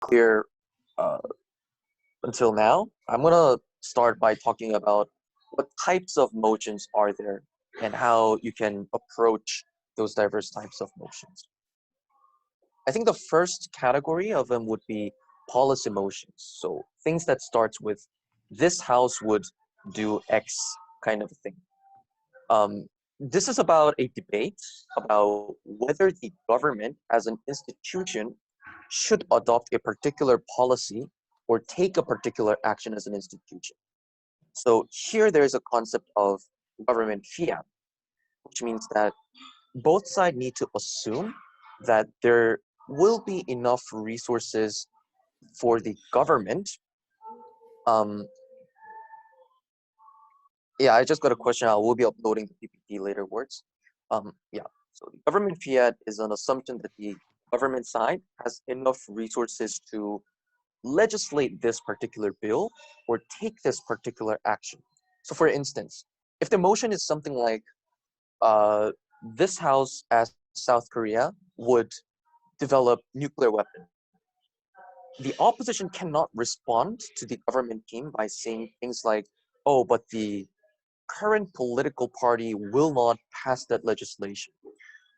clear uh, until now, I'm gonna start by talking about what types of motions are there and how you can approach those diverse types of motions. I think the first category of them would be policy motions. So things that starts with this house would do X kind of thing. This is about a debate about whether the government as an institution should adopt a particular policy or take a particular action as an institution. So here there is a concept of government fiat, which means that both sides need to assume that there will be enough resources for the government. Um, yeah, I just got a question. I will be uploading the PPT later words. Yeah, so the government fiat is an assumption that the government side has enough resources to legislate this particular bill or take this particular action. So for instance, if the motion is something like this house as South Korea would develop nuclear weapon, the opposition cannot respond to the government team by saying things like, oh, but the current political party will not pass that legislation.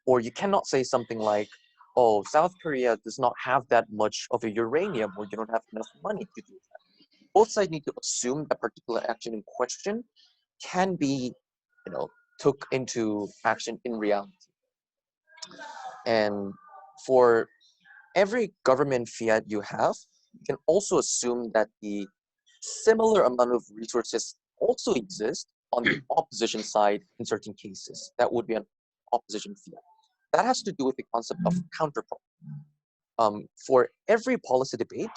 Or you cannot say something like, oh, South Korea does not have that much of a uranium, or you don't have enough money to do that. Both sides need to assume that particular action in question can be, took into action in reality. And for every government fiat you have, you can also assume that the similar amount of resources also exist on the opposition side in certain cases. That would be an opposition fiat. That has to do with the concept of counterpart. For every policy debate,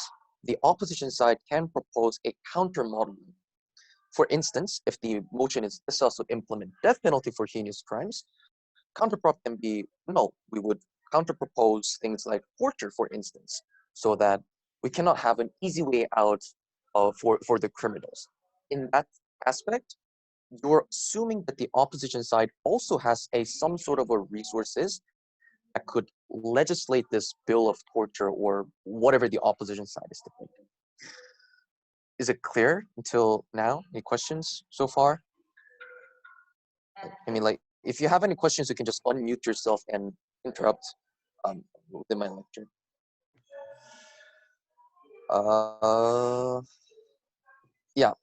the opposition side can propose a counter model. For instance, if the motion is this also implement death penalty for heinous crimes, counterprop can be, no, we would counterpropose things like torture, for instance, so that we cannot have an easy way out for the criminals. In that aspect, you're assuming that the opposition side also has some sort of a resources that could legislate this bill of torture or whatever the opposition side is thinking. Is it clear until now? Any questions so far? I mean, like, if you have any questions, you can just unmute yourself and interrupt within my lecture. Yeah.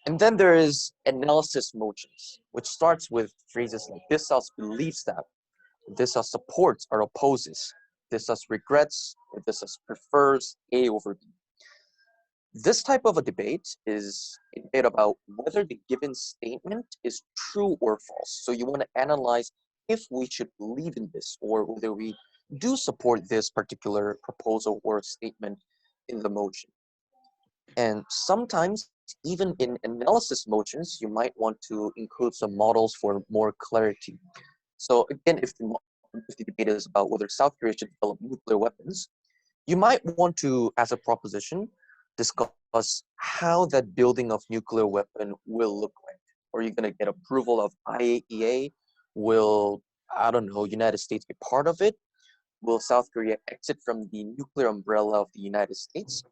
And then there is analysis motions, which starts with phrases like this house believes that, this house supports or opposes, this house regrets, or this house prefers A over B. This type of a debate is a debate about whether the given statement is true or false. So you want to analyze if we should believe in this or whether we do support this particular proposal or statement in the motion. And sometimes, even in analysis motions, you might want to include some models for more clarity. So again, if the debate is about whether South Korea should develop nuclear weapons, you might want to, as a proposition, discuss how that building of nuclear weapon will look like. Are you going to get approval of IAEA? Will, I don't know, United States be part of it? Will South Korea exit from the nuclear umbrella of the United States?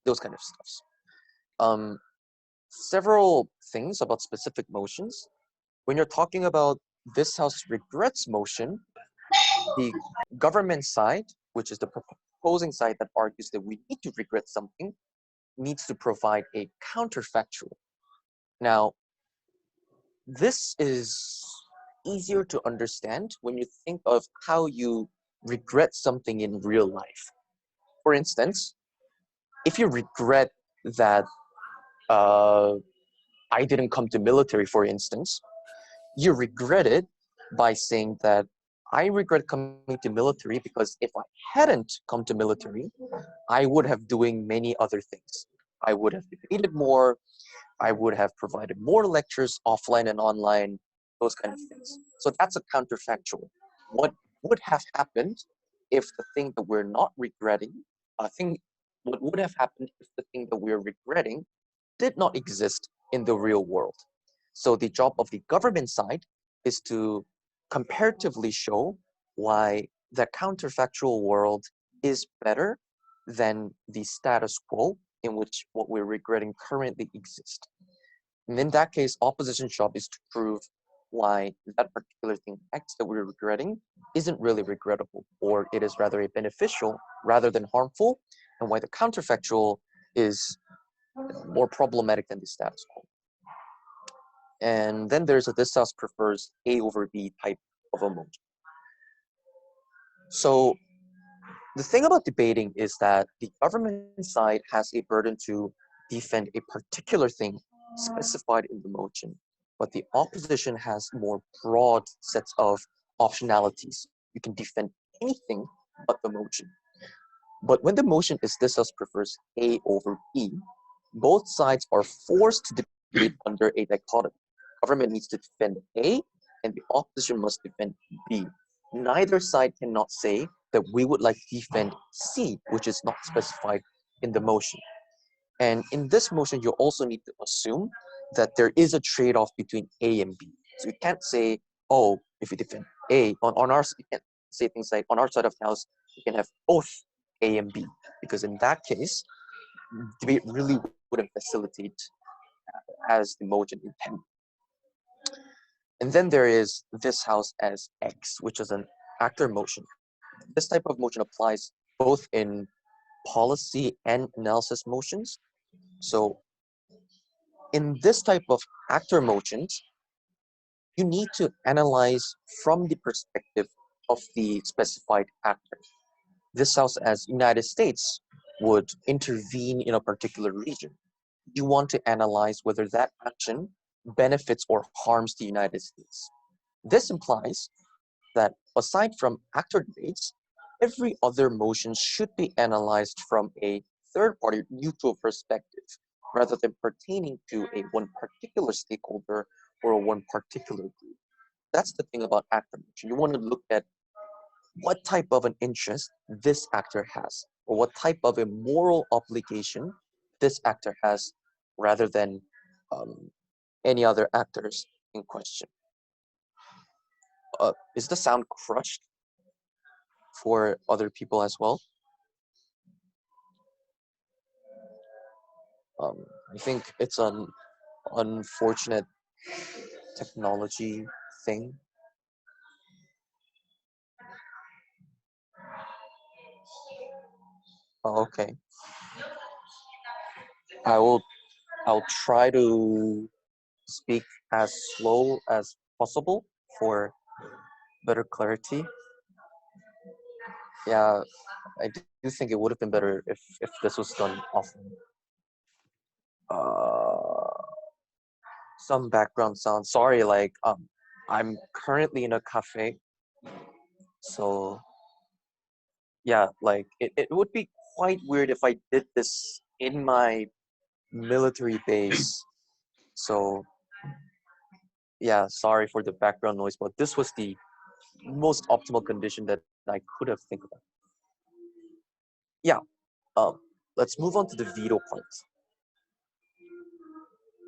Those kind of stuffs. Several things about specific motions. When you're talking about this House regrets motion, the government side, which is the proposing side that argues that we need to regret something, needs to provide a counterfactual. Now, this is easier to understand when you think of how you regret something in real life. For instance, if you regret that I didn't come to military, for instance, you regret it by saying that I regret coming to military because if I hadn't come to military, I would have doing many other things. I would have debated more. I would have provided more lectures offline and online, those kind of things. So that's a counterfactual. What would have happened if the thing that we're not regretting, what would have happened if the thing that we're regretting did not exist in the real world? So the job of the government side is to comparatively show why the counterfactual world is better than the status quo in which what we're regretting currently exists. And in that case, opposition's job is to prove why that particular thing X that we're regretting isn't really regrettable, or it is rather a beneficial rather than harmful, and why the counterfactual is more problematic than the status quo. And then there's a this house prefers A over B type of a motion. So the thing about debating is that the government side has a burden to defend a particular thing specified in the motion, but the opposition has more broad sets of optionalities. You can defend anything but the motion. But when the motion is this house prefers A over B, both sides are forced to debate under a dichotomy. Government needs to defend A, and the opposition must defend B. Neither side cannot say that we would like to defend C, which is not specified in the motion. And in this motion, you also need to assume that there is a trade-off between A and B. So you can't say, oh, if we defend A, on our, you can't say things like, on our side of the house, you can have both A and B, because in that case, debate really wouldn't facilitate as the motion intended. And then there is this house as X, which is an actor motion. This type of motion applies both in policy and analysis motions. So in this type of actor motions, you need to analyze from the perspective of the specified actor. This house as United States would intervene in a particular region. You want to analyze whether that action benefits or harms the United States. This implies that aside from actor debates, every other motion should be analyzed from a third-party neutral perspective, rather than pertaining to a one particular stakeholder or a one particular group. That's the thing about actor motion. You want to look at what type of an interest this actor has, or what type of a moral obligation this actor has, rather than any other actors in question. Is the sound crushed for other people as well? I think it's an unfortunate technology thing. Oh, okay. I'll try to speak as slow as possible for better clarity. Yeah, I do think it would have been better if this was done often. Some background sound. Sorry, like I'm currently in a cafe, so yeah, like it would be quite weird if I did this in my military base. So yeah, sorry for the background noise, but this was the most optimal condition that I could have think about. Yeah, let's move on to the veto part.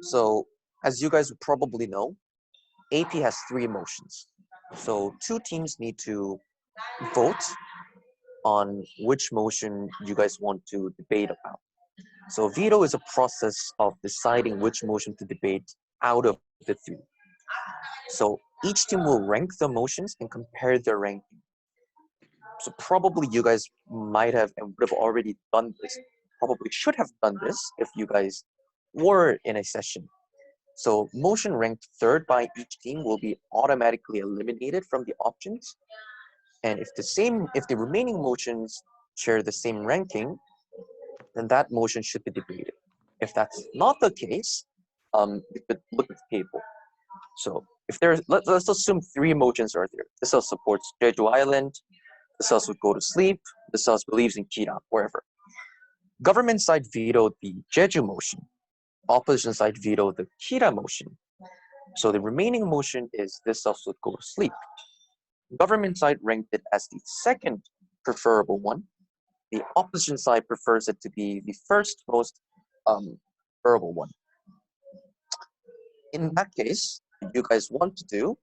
So as you guys probably know, AP has 3 motions. So 2 teams need to vote on which motion you guys want to debate about. So veto is a process of deciding which motion to debate out of the 3. So each team will rank the motions and compare their ranking. So probably you guys might have and would have already done this, probably should have done this if you guys were in a session. So motion ranked third by each team will be automatically eliminated from the options. And if the remaining motions share the same ranking, then that motion should be debated. If that's not the case, you could look at the table. So if there's, let's assume 3 motions are there. This house supports Jeju Island. This house would go to sleep. This house believes in KIDA, wherever. Government side vetoed the Jeju motion. Opposition side vetoed the KIDA motion. So the remaining motion is this house would go to sleep. Government side ranked it as the second preferable one. The opposition side prefers it to be the first most preferable one. In that case, what you guys want to do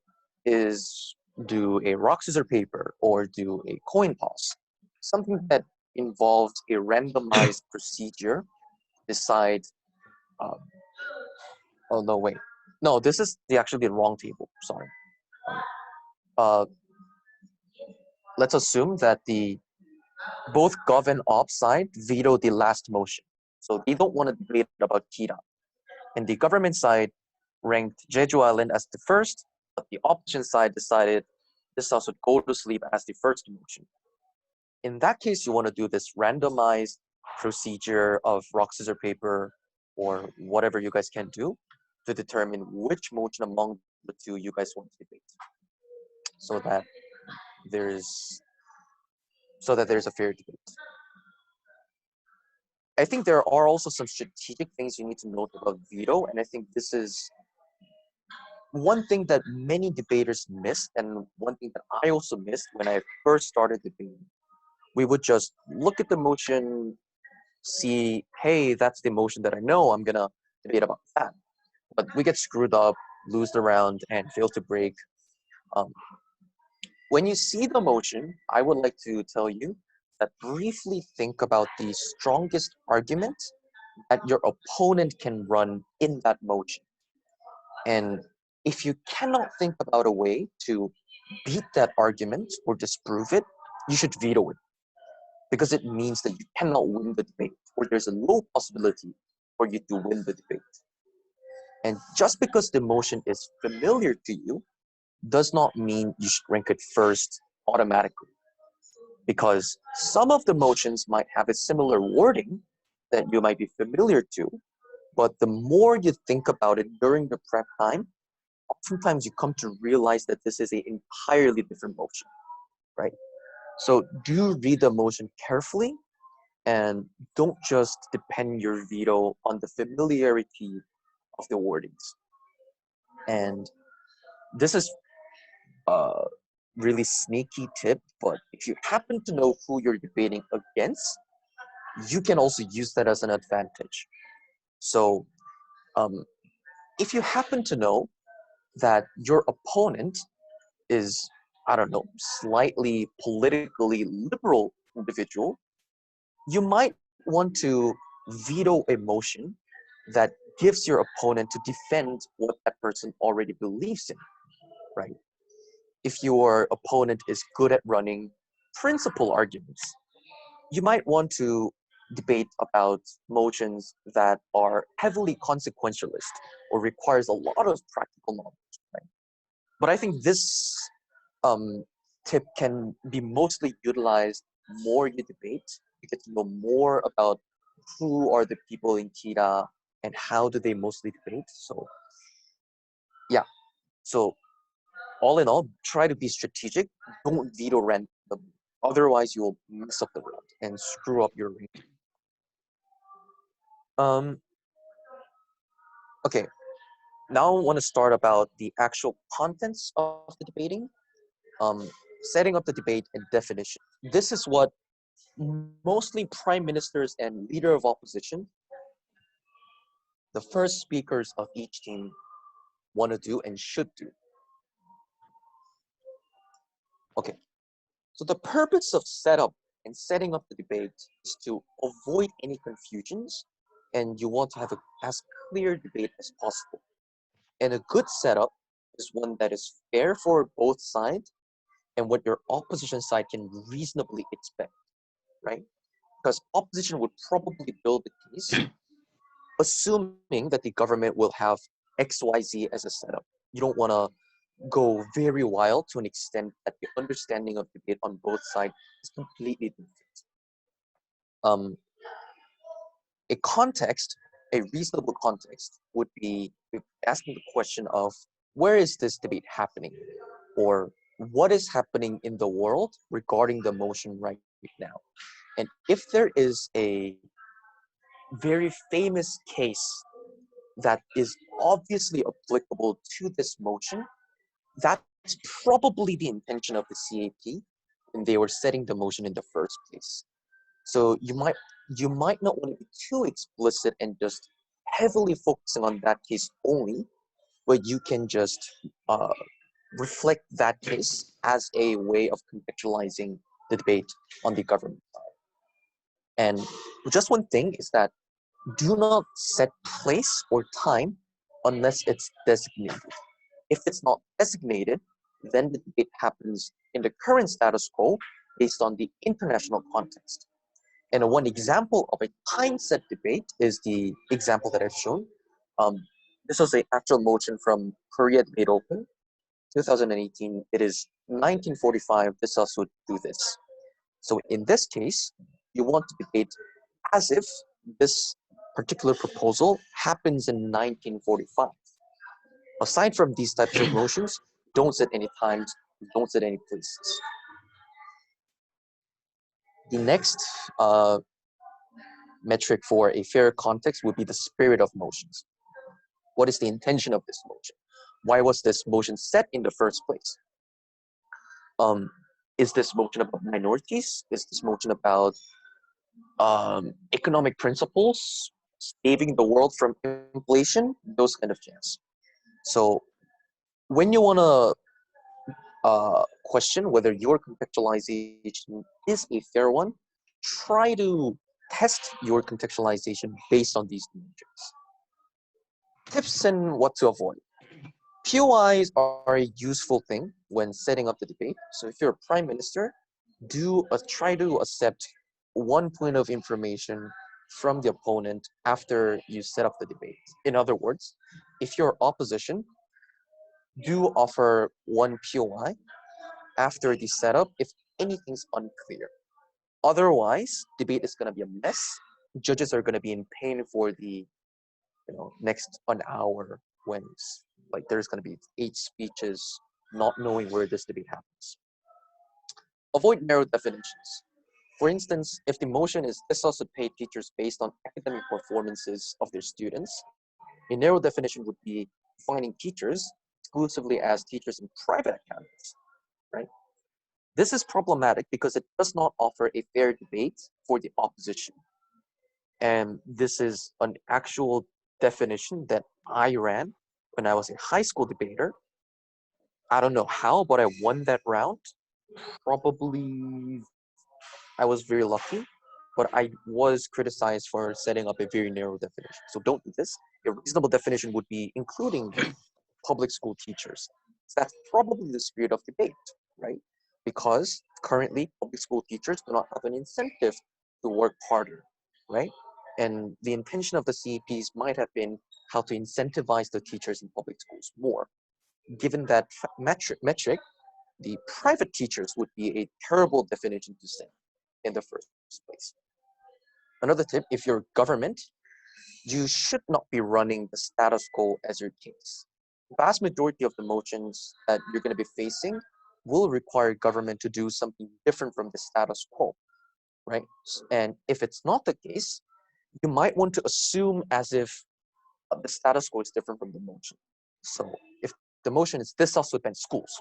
is do a rock, scissors, paper, or do a coin toss. Something that involved a randomized procedure to decide. Um, oh no, wait, no, this is actually the wrong table. Sorry. Uh, let's assume that the both Gov and Op side veto the last motion, so they don't want to debate about KIDA. And the government side ranked Jeju Island as the first, but the opposition side decided this house would go to sleep as the first motion. In that case, you want to do this randomized procedure of rock, scissors, paper, or whatever you guys can do to determine which motion among the two you guys want to debate, so that there's a fair debate. I think there are also some strategic things you need to note about veto, and I think this is one thing that many debaters missed, and one thing that I also missed when I first started debating. We would just look at the motion, see, hey, that's the motion that I know, I'm gonna debate about that. But we get screwed up, lose the round, and fail to break. When you see the motion, I would like to tell you that briefly think about the strongest argument that your opponent can run in that motion. And if you cannot think about a way to beat that argument or disprove it, you should veto it, because it means that you cannot win the debate, or there's a low possibility for you to win the debate. And just because the motion is familiar to you does not mean you should rank it first automatically, because some of the motions might have a similar wording that you might be familiar to, but the more you think about it during the prep time, oftentimes you come to realize that this is an entirely different motion, right? So do read the motion carefully, and don't just depend your veto on the familiarity of the wordings. And this is a really sneaky tip, but if you happen to know who you're debating against, you can also use that as an advantage. So if you happen to know that your opponent is, I don't know, slightly politically liberal individual, you might want to veto a motion that gives your opponent to defend what that person already believes in, right? If your opponent is good at running principal arguments, you might want to debate about motions that are heavily consequentialist or requires a lot of practical knowledge, right? But I think this tip can be mostly utilized more you debate. You get to know more about who are the people in KIDA and how do they mostly debate. So yeah, so all in all, try to be strategic. Don't veto randomly. Otherwise, you will mess up the round and screw up your ranking. Okay, now I want to start about the actual contents of the debating, setting up the debate and definition. This is what mostly prime ministers and leader of opposition, the first speakers of each team, want to do and should do. Okay, so the purpose of setup and setting up the debate is to avoid any confusions, and you want to have as clear debate as possible. And a good setup is one that is fair for both sides and what your opposition side can reasonably expect, right? Because opposition would probably build the case assuming that the government will have XYZ as a setup. You don't want to go very wild to an extent that the understanding of debate on both sides is completely different. A context, a reasonable context, would be asking the question of where is this debate happening, or what is happening in the world regarding the motion right now. And if there is a very famous case that is obviously applicable to this motion, that's probably the intention of the CAP when they were setting the motion in the first place. So you might not want to be too explicit and just heavily focusing on that case only, but you can just reflect that case as a way of contextualizing the debate on the government side. And just one thing is that do not set place or time unless it's designated. If it's not designated, then the debate happens in the current status quo based on the international context. And one example of a time set debate is the example that I've shown. Um, this was an actual motion from Korea Debate Open, 2018. It is 1945. This also do this. So in this case, you want to debate as if this particular proposal happens in 1945. Aside from these types of motions, don't set any times, don't set any places. The next metric for a fair context would be the spirit of motions. What is the intention of this motion? Why was this motion set in the first place? Is this motion about minorities? Is this motion about economic principles, saving the world from inflation, those kind of jazz? So when you want to question whether your contextualization is a fair one, try to test your contextualization based on these metrics. Tips and what to avoid. POIs are a useful thing when setting up the debate. So if you're a prime minister, try to accept one point of information from the opponent after you set up the debate. In other words, if you're opposition, do offer one POI after the setup if anything's unclear. Otherwise, debate is going to be a mess. Judges are going to be in pain for the next an hour when like there's going to be 8 speeches not knowing where this debate happens. Avoid narrow definitions. For instance, if the motion is discussed pay teachers based on academic performances of their students, a narrow definition would be defining teachers exclusively as teachers in private academies, right? This is problematic because it does not offer a fair debate for the opposition. And this is an actual definition that I ran when I was a high school debater. I don't know how, but I won that round. Probably I was very lucky, but I was criticized for setting up a very narrow definition. So don't do this. A reasonable definition would be including public school teachers. So that's probably the spirit of debate, right? Because currently public school teachers do not have an incentive to work harder, right? And the intention of the CEPs might have been how to incentivize the teachers in public schools more. Given that metric, the private teachers would be a terrible definition to set in the first place. Another tip, if you're government, you should not be running the status quo as your case. The vast majority of the motions that you're going to be facing will require government to do something different from the status quo, right? And if it's not the case, you might want to assume as if the status quo is different from the motion. So if the motion is this also ban schools,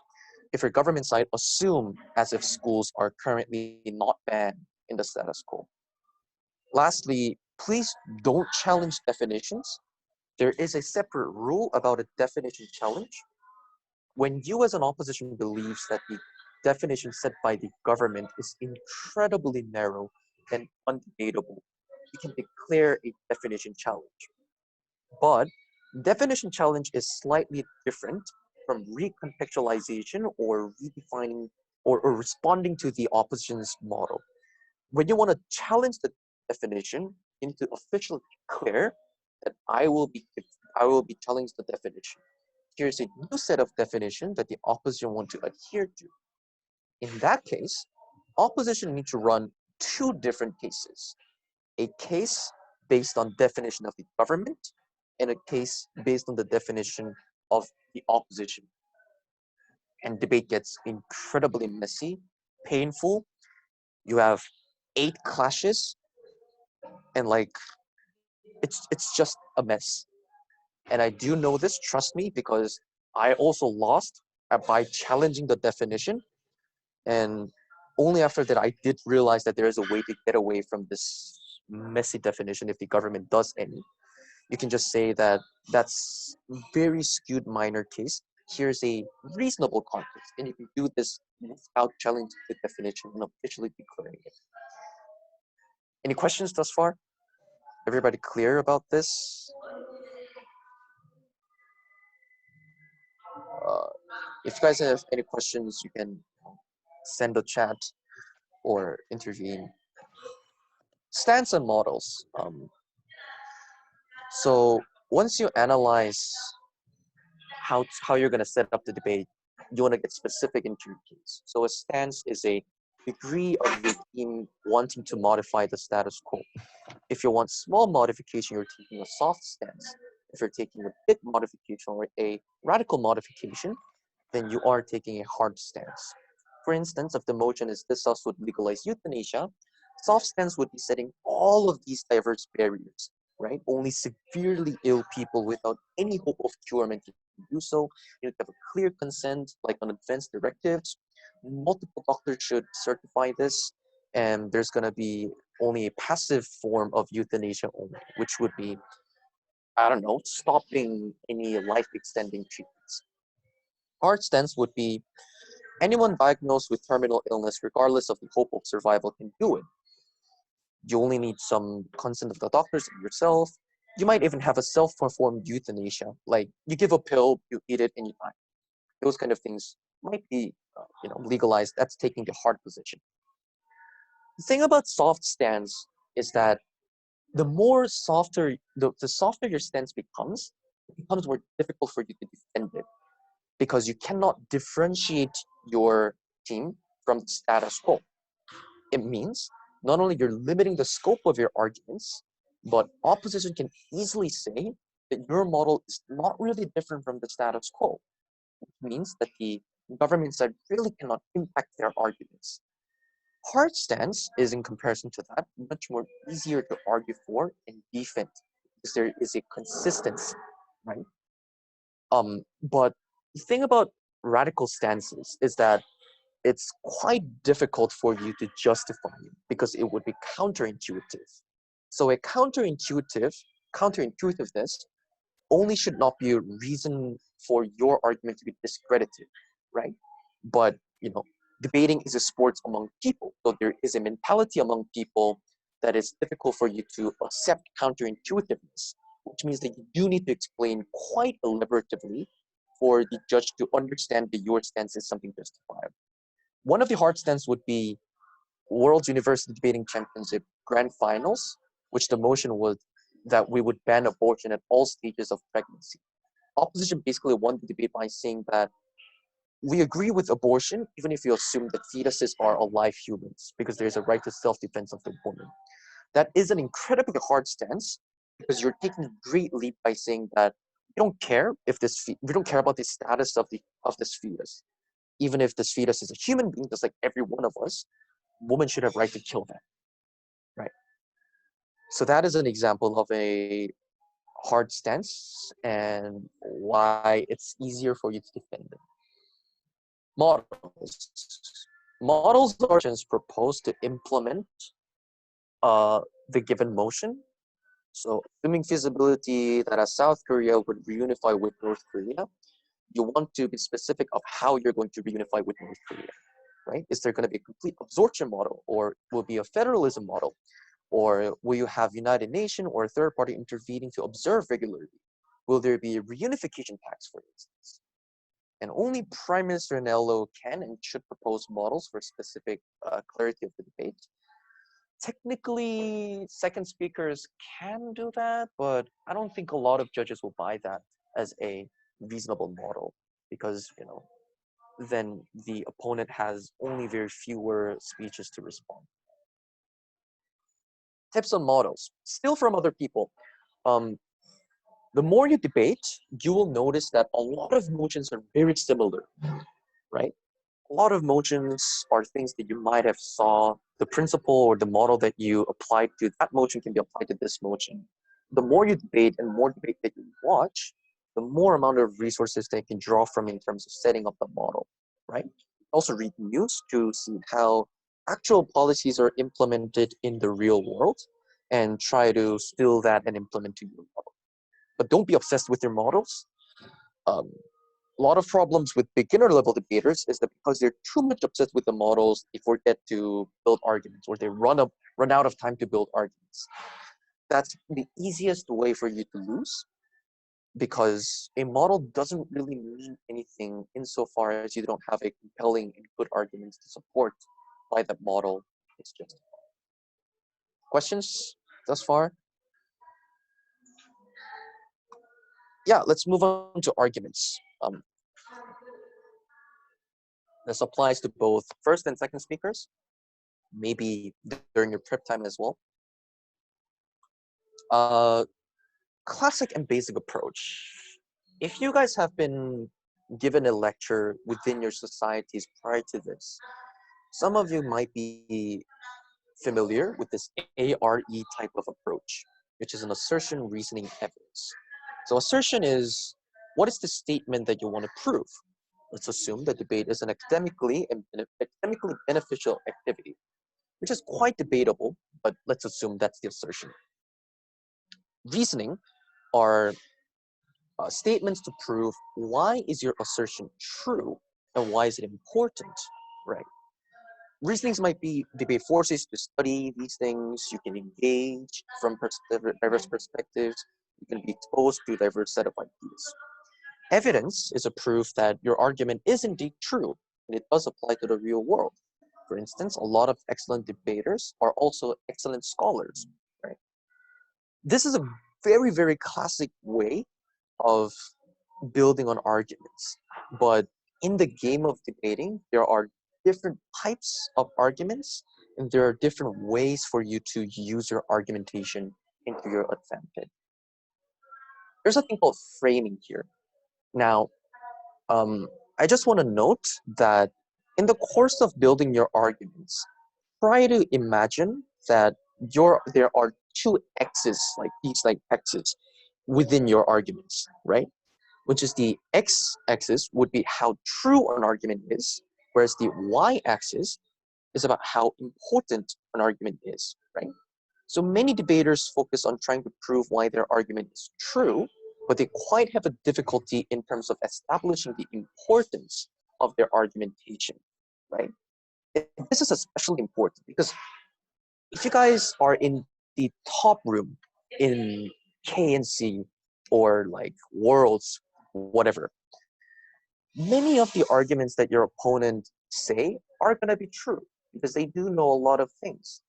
if your government side, assume as if schools are currently not banned in the status quo. Lastly, please don't challenge definitions. There is a separate rule about a definition challenge. When you as an opposition believes that the definition set by the government is incredibly narrow and undebatable, you can declare a definition challenge. But definition challenge is slightly different from recontextualization or redefining or responding to the opposition's model. When you want to challenge the definition, you need to officially declare that I will be challenging the definition. Here's a new set of definition that the opposition want to adhere to. In that case, opposition needs to run 2 different cases. A case based on definition of the government and a case based on the definition of the opposition. And debate gets incredibly messy, painful. You have 8 clashes and like it's just a mess. And I do know this, trust me, because I also lost by challenging the definition. And only after that, I did realize that there is a way to get away from this messy definition if the government does any. You can just say that that's very skewed minor case. Here's a reasonable context. And you can do this without challenging the definition and officially declaring it. Any questions thus far? Everybody clear about this? If you guys have any questions, you can send a chat or intervene. Stance and models. So once you analyze how you're going to set up the debate, you want to get specific into your case. So a stance is a degree of your team wanting to modify the status quo. If you want small modification, you're taking a soft stance. If you're taking a big modification or a radical modification, then you are taking a hard stance. For instance, if the motion is this house would legalize euthanasia, soft stance would be setting all of these diverse barriers, right? Only severely ill people without any hope of curement can do so. You need to have a clear consent, like on advance directives. Multiple doctors should certify this, and there's going to be only a passive form of euthanasia only, which would be, I don't know, stopping any life-extending treatments. Hard stance would be anyone diagnosed with terminal illness, regardless of the hope of survival, can do it. You only need some consent of the doctors and yourself. You might even have a self-performed euthanasia, like you give a pill, you eat it, and you die. Those kind of things might be, legalized. That's taking the hard position. The thing about soft stance is that the more softer, the softer your stance becomes, it becomes more difficult for you to defend it, because you cannot differentiate your team from the status quo. It means not only you're limiting the scope of your arguments, but opposition can easily say that your model is not really different from the status quo, which means that the government side really cannot impact their arguments. Hard stance is, in comparison to that, much more easier to argue for and defend, because there is a consistency, right? But the thing about radical stances is that it's quite difficult for you to justify it, because it would be counterintuitive. So a counterintuitiveness only should not be a reason for your argument to be discredited, right? But debating is a sport among people, so there is a mentality among people that is difficult for you to accept counterintuitiveness, which means that you do need to explain quite elaboratively for the judge to understand that your stance is something justifiable. One of the hard stance would be World University Debating Championship Grand Finals, which the motion was that we would ban abortion at all stages of pregnancy. Opposition basically won the debate by saying that we agree with abortion, even if you assume that fetuses are alive humans, because there's a right to self-defense of the woman. That is an incredibly hard stance, because you're taking a great leap by saying that we don't care about the status of this fetus. Even if this fetus is a human being, just like every one of us, women should have right to kill that, right? So that is an example of a hard stance and why it's easier for you to defend it. Models. Models are proposed to implement the given motion. So assuming feasibility that as South Korea would reunify with North Korea, you want to be specific of how you're going to reunify with North Korea, right? Is there going to be a complete absorption model, or will be a federalism model? Or will you have United Nations or a third party intervening to observe regularly? Will there be a reunification tax, for instance? And only Prime Minister Nello can and should propose models for specific clarity of the debate. Technically, second speakers can do that, but I don't think a lot of judges will buy that as a reasonable model, because then the opponent has only very fewer speeches to respond. Tips on models, still from other people. The more you debate, you will notice that a lot of motions are very similar, right? A lot of motions are things that you might have saw. The principle or the model that you applied to that motion can be applied to this motion. The more you debate and more debate that you watch, the more amount of resources they can draw from in terms of setting up the model, right? Also read news to see how actual policies are implemented in the real world, and try to steal that and implement to your model. But don't be obsessed with your models. A lot of problems with beginner level debaters is that because they're too much obsessed with the models, they forget to build arguments, or they run out of time to build arguments. That's the easiest way for you to lose, because a model doesn't really mean anything insofar as you don't have a compelling and good arguments to support why that model is justified. Questions thus far? Yeah, let's move on to arguments. This applies to both first and second speakers, maybe during your prep time as well. Classic and basic approach. If you guys have been given a lecture within your societies prior to this, some of you might be familiar with this ARE type of approach, which is an assertion, reasoning, evidence. So assertion is, what is the statement that you want to prove? Let's assume that debate is an academically beneficial activity, which is quite debatable, but let's assume that's the assertion. Reasoning are statements to prove why is your assertion true and why is it important, right? Reasonings might be debate forces to study these things. You can engage from diverse perspectives. You can be exposed to a diverse set of ideas. Evidence is a proof that your argument is indeed true, and it does apply to the real world. For instance, a lot of excellent debaters are also excellent scholars, right? This is a very, very classic way of building on arguments. But in the game of debating, there are different types of arguments, and there are different ways for you to use your argumentation into your advantage. There's a thing called framing here. Now, I just want to note that in the course of building your arguments, try to imagine that there are two x's, like these like x's, within your arguments, right? Which is the x-axis would be how true an argument is, whereas the y-axis is about how important an argument is, right? So many debaters focus on trying to prove why their argument is true, but they quite have a difficulty in terms of establishing the importance of their argumentation, right? And this is especially important because if you guys are in the top room in KNC or like Worlds, whatever, many of the arguments that your opponent say are going to be true because they do know a lot of things,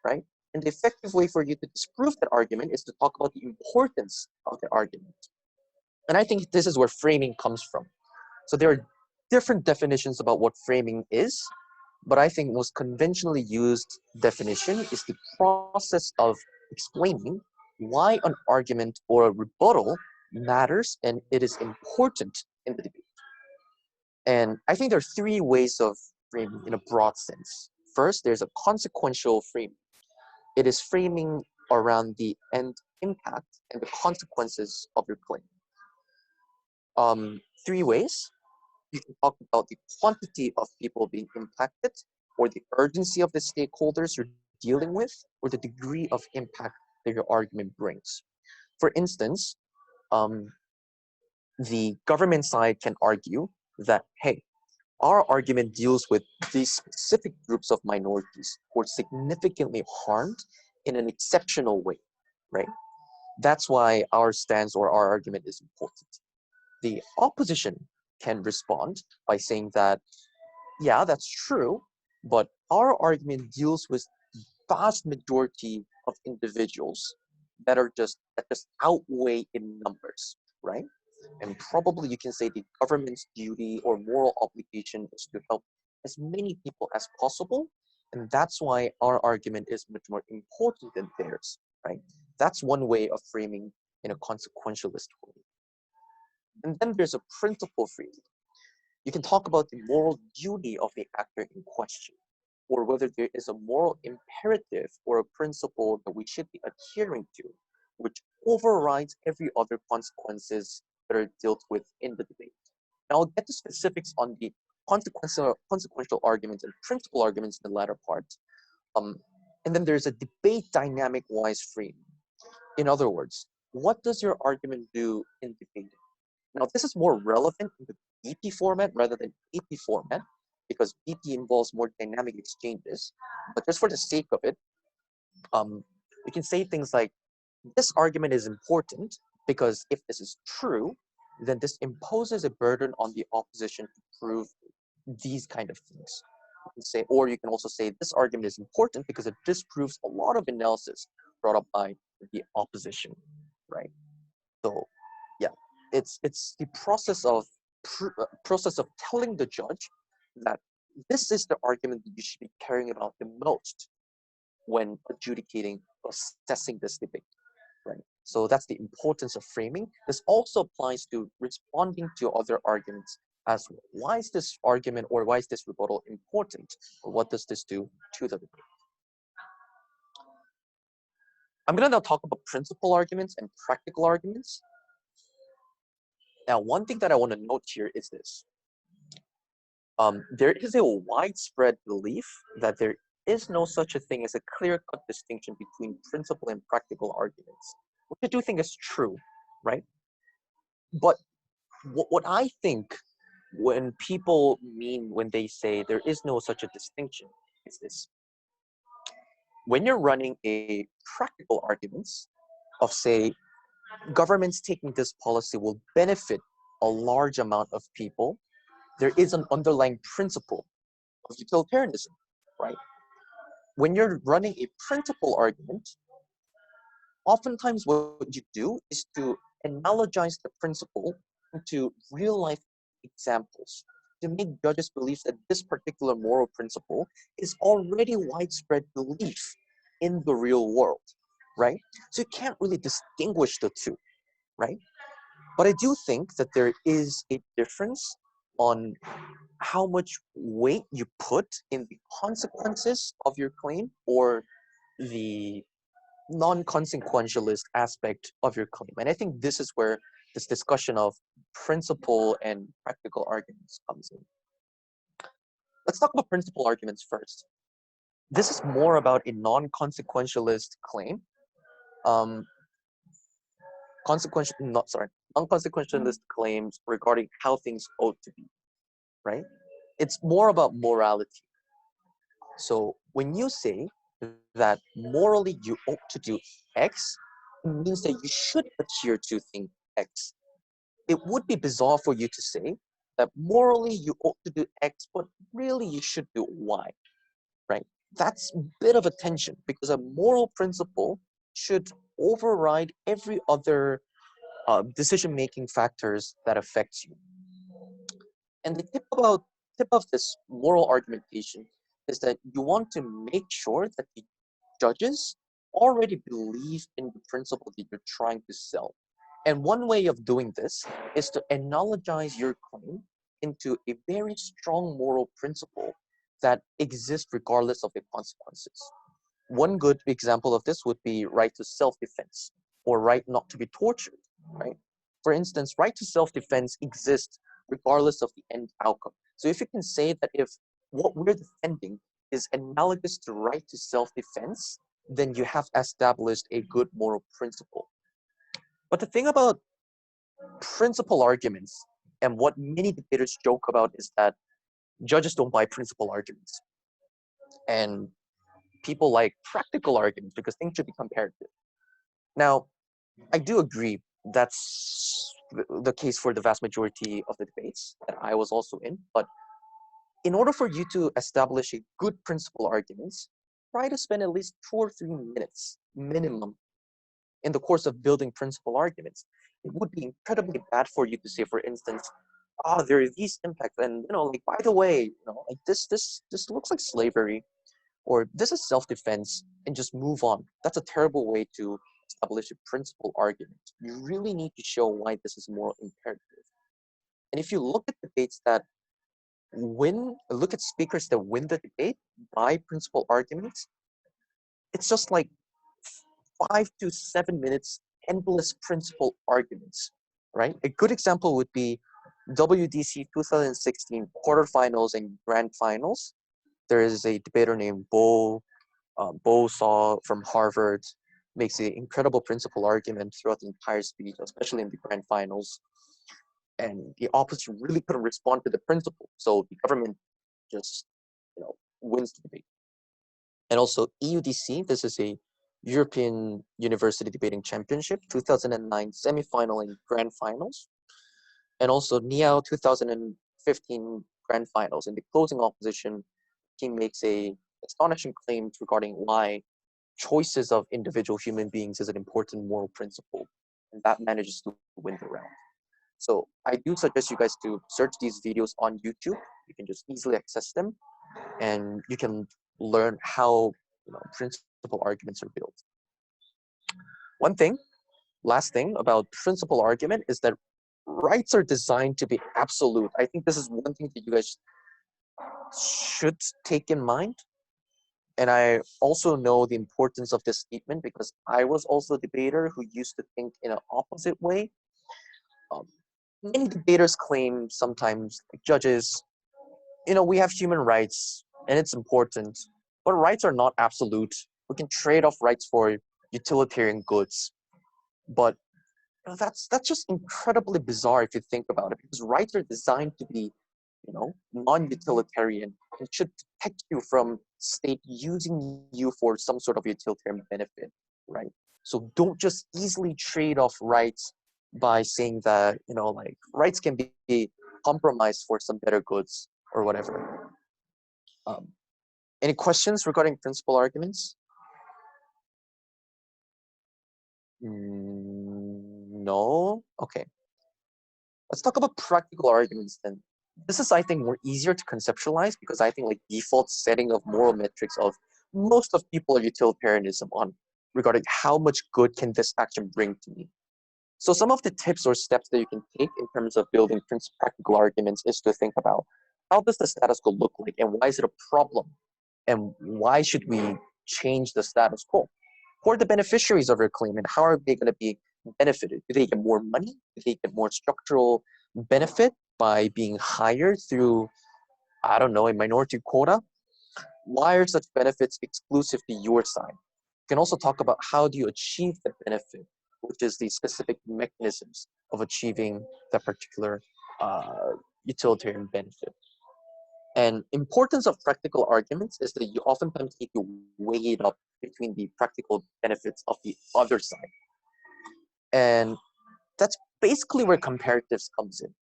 right? And the effective way for you to disprove that argument is to talk about the importance of the argument. And I think this is where framing comes from. So there are different definitions about what framing is, but I think most conventionally used definition is the process of explaining why an argument or a rebuttal matters and it is important in the debate. And I think there are three ways of framing in a broad sense. First, there's a consequential framing. It is framing around the end impact and the consequences of your claim. Three ways. You can talk about the quantity of people being impacted, or the urgency of the stakeholders you're dealing with, or the degree of impact that your argument brings. For instance, the government side can argue that, hey, our argument deals with these specific groups of minorities who are significantly harmed in an exceptional way, right? That's why our stance or our argument is important. The opposition can respond by saying that, yeah, that's true, but our argument deals with vast majority of individuals that just outweigh in numbers, right? And probably you can say the government's duty or moral obligation is to help as many people as possible. And that's why our argument is much more important than theirs, right? That's one way of framing in a consequentialist way. And then there's a principle framing. You can talk about the moral duty of the actor in question, or whether there is a moral imperative or a principle that we should be adhering to, which overrides every other consequences that are dealt with in the debate. Now I'll get to specifics on the consequential arguments and principle arguments in the latter part. And then there's a debate dynamic-wise framing. In other words, what does your argument do in debating? Now, this is more relevant in the BP format rather than AP format, because BP involves more dynamic exchanges. But just for the sake of it, we can say things like, this argument is important because if this is true, then this imposes a burden on the opposition to prove these kind of things. You can say, or you can also say, this argument is important because it disproves a lot of analysis brought up by the opposition, right? So, yeah, it's the process of telling the judge that this is the argument that you should be caring about the most when adjudicating or assessing this debate, right? So that's the importance of framing. This also applies to responding to other arguments as well. Why is this argument or why is this rebuttal important? Or what does this do to the debate? I'm going to now talk about principal arguments and practical arguments. Now, one thing that I want to note here is this. There is a widespread belief that there is no such a thing as a clear-cut distinction between principal and practical arguments, which I do think is true, right? But what I think when people mean when they say there is no such a distinction is this. When you're running a practical arguments of, say, governments taking this policy will benefit a large amount of people, there is an underlying principle of utilitarianism, right? When you're running a principal argument, oftentimes what you do is to analogize the principle into real life examples to make judges believe that this particular moral principle is already widespread belief in the real world, right? So you can't really distinguish the two, right? But I do think that there is a difference on how much weight you put in the consequences of your claim or the non-consequentialist aspect of your claim. And I think this is where this discussion of principle and practical arguments comes in. Let's talk about principle arguments first. This is more about a non-consequentialist claim. Non-consequentialist claims regarding how things ought to be, right? It's more about morality. So when you say that morally you ought to do X, it means that you should adhere to thing X. It would be bizarre for you to say that morally you ought to do X, but really you should do Y, right? That's a bit of a tension because a moral principle should override every other decision-making factors that affects you. And the tip of this moral argumentation is that you want to make sure that the judges already believe in the principle that you're trying to sell. And one way of doing this is to analogize your claim into a very strong moral principle that exists regardless of the consequences. One good example of this would be right to self-defense or right not to be tortured, right? For instance, right to self-defense exists regardless of the end outcome. So if you can say that if what we're defending is analogous to right to self-defense, then you have established a good moral principle. But the thing about principle arguments and what many debaters joke about is that judges don't buy principle arguments. And people like practical arguments because things should be comparative. Now, I do agree that's the case for the vast majority of the debates that I was also in, but in order for you to establish a good principle arguments, try to spend at least 2 or 3 minutes minimum in the course of building principle arguments. It would be incredibly bad for you to say, for instance, there are these impacts, and like by the way, like this looks like slavery, or this is self-defense, and just move on. That's a terrible way to establish a principle argument. You really need to show why this is moral imperative. And if you look at debates that look at speakers that win the debate by principle arguments, it's just like 5 to 7 minutes, endless principle arguments, right? A good example would be WDC 2016 quarterfinals and grand finals. There is a debater named Bo Saw from Harvard, makes an incredible principle argument throughout the entire speech, especially in the grand finals. and the opposition really couldn't respond to the principle. So the government just, wins the debate. And also EUDC, this is a European University Debating Championship, 2009 semifinal and grand finals. And also NIAO 2015 grand finals. In the closing opposition, team makes a astonishing claims regarding why choices of individual human beings is an important moral principle, and that manages to win the round. So I do suggest you guys to search these videos on YouTube. You can just easily access them, and you can learn how principal arguments are built. Last thing about principal argument is that rights are designed to be absolute. I think this is one thing that you guys should take in mind. And I also know the importance of this statement because I was also a debater who used to think in an opposite way. Many debaters claim sometimes, like judges, we have human rights and it's important, but rights are not absolute. We can trade off rights for utilitarian goods. But that's just incredibly bizarre if you think about it, because rights are designed to be, non-utilitarian. It should protect you from state using you for some sort of utilitarian benefit, right? So don't just easily trade off rights by saying that, rights can be compromised for some better goods or whatever. Any questions regarding principal arguments? No? Okay. Let's talk about practical arguments then. This is, I think, more easier to conceptualize because I think default setting of moral metrics of most of people are utilitarianism on regarding how much good can this action bring to me. So some of the tips or steps that you can take in terms of building practical arguments is to think about how does the status quo look like and why is it a problem? And why should we change the status quo? Who are the beneficiaries of your claim and how are they going to be benefited? Do they get more money? Do they get more structural benefit by being hired through, I don't know, a minority quota? Why are such benefits exclusive to your side? You can also talk about how do you achieve the benefit, which is the specific mechanisms of achieving that particular utilitarian benefit. And importance of practical arguments is that you oftentimes need to weigh it up between the practical benefits of the other side. And that's basically where comparatives comes in.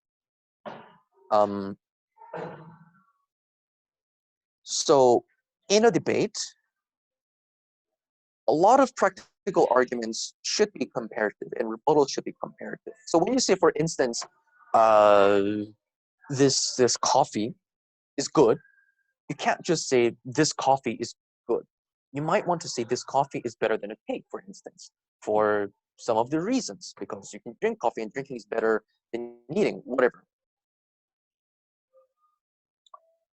So in a debate, a lot of practical arguments should be comparative and rebuttal should be comparative. So when you say, for instance, this coffee is good, you can't just say this coffee is good. You might want to say this coffee is better than a cake, for instance, for some of the reasons, because you can drink coffee and drinking is better than eating, whatever.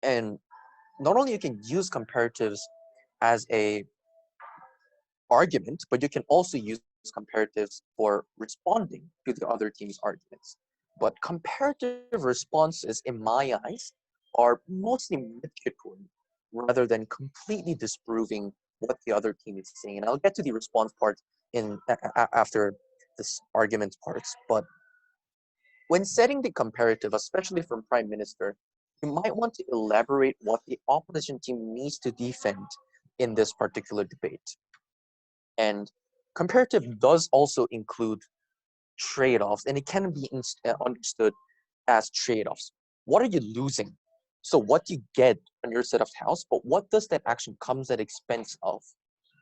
And not only you can use comparatives as a argument, but you can also use comparatives for responding to the other team's arguments. But comparative responses, in my eyes, are mostly mitigatory rather than completely disproving what the other team is saying. And I'll get to the response part in after this argument parts. But when setting the comparative, especially from Prime Minister, you might want to elaborate what the opposition team needs to defend in this particular debate. And comparative does also include trade-offs, and it can be understood as trade-offs. What are you losing? So what do you get on your set of house, but what does that action comes at expense of?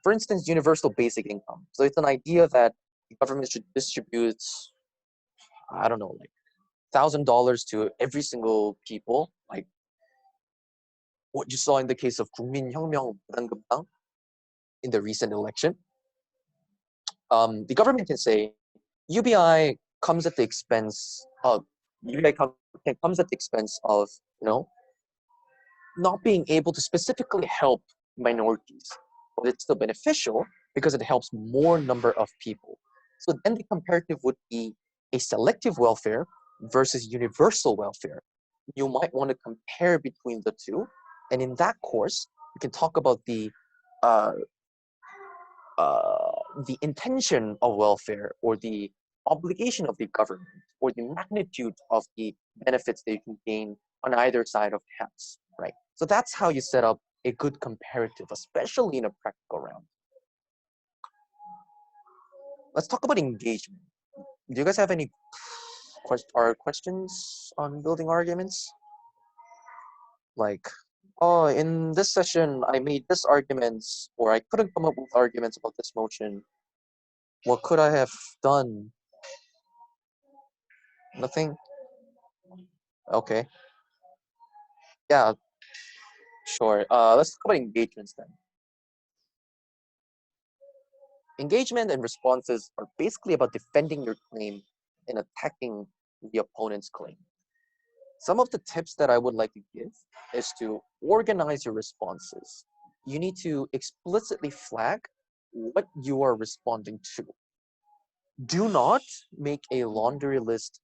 For instance, universal basic income. So it's an idea that the government should distribute, I don't know, like $1,000 to every single people, like what you saw in the case of 국민혁명 불안금당 in the recent election. The government can say UBI comes at the expense of not being able to specifically help minorities, but it's still beneficial because it helps more number of people. So then the comparative would be a selective welfare versus universal welfare. You might want to compare between the two, and in that course, you can talk about the intention of welfare or the obligation of the government or the magnitude of the benefits that you can gain on either side of the house, right? So that's how you set up a good comparative, especially in a practical round. Let's talk about engagement. Do you guys have any questions on building arguments? Like, oh, in this session, I made this arguments, or I couldn't come up with arguments about this motion. What could I have done? Nothing? Okay. Yeah, sure. Let's talk about engagements then. Engagement and responses are basically about defending your claim and attacking the opponent's claim. Some of the tips that I would like to give is to organize your responses. You need to explicitly flag what you are responding to. Do not make a laundry list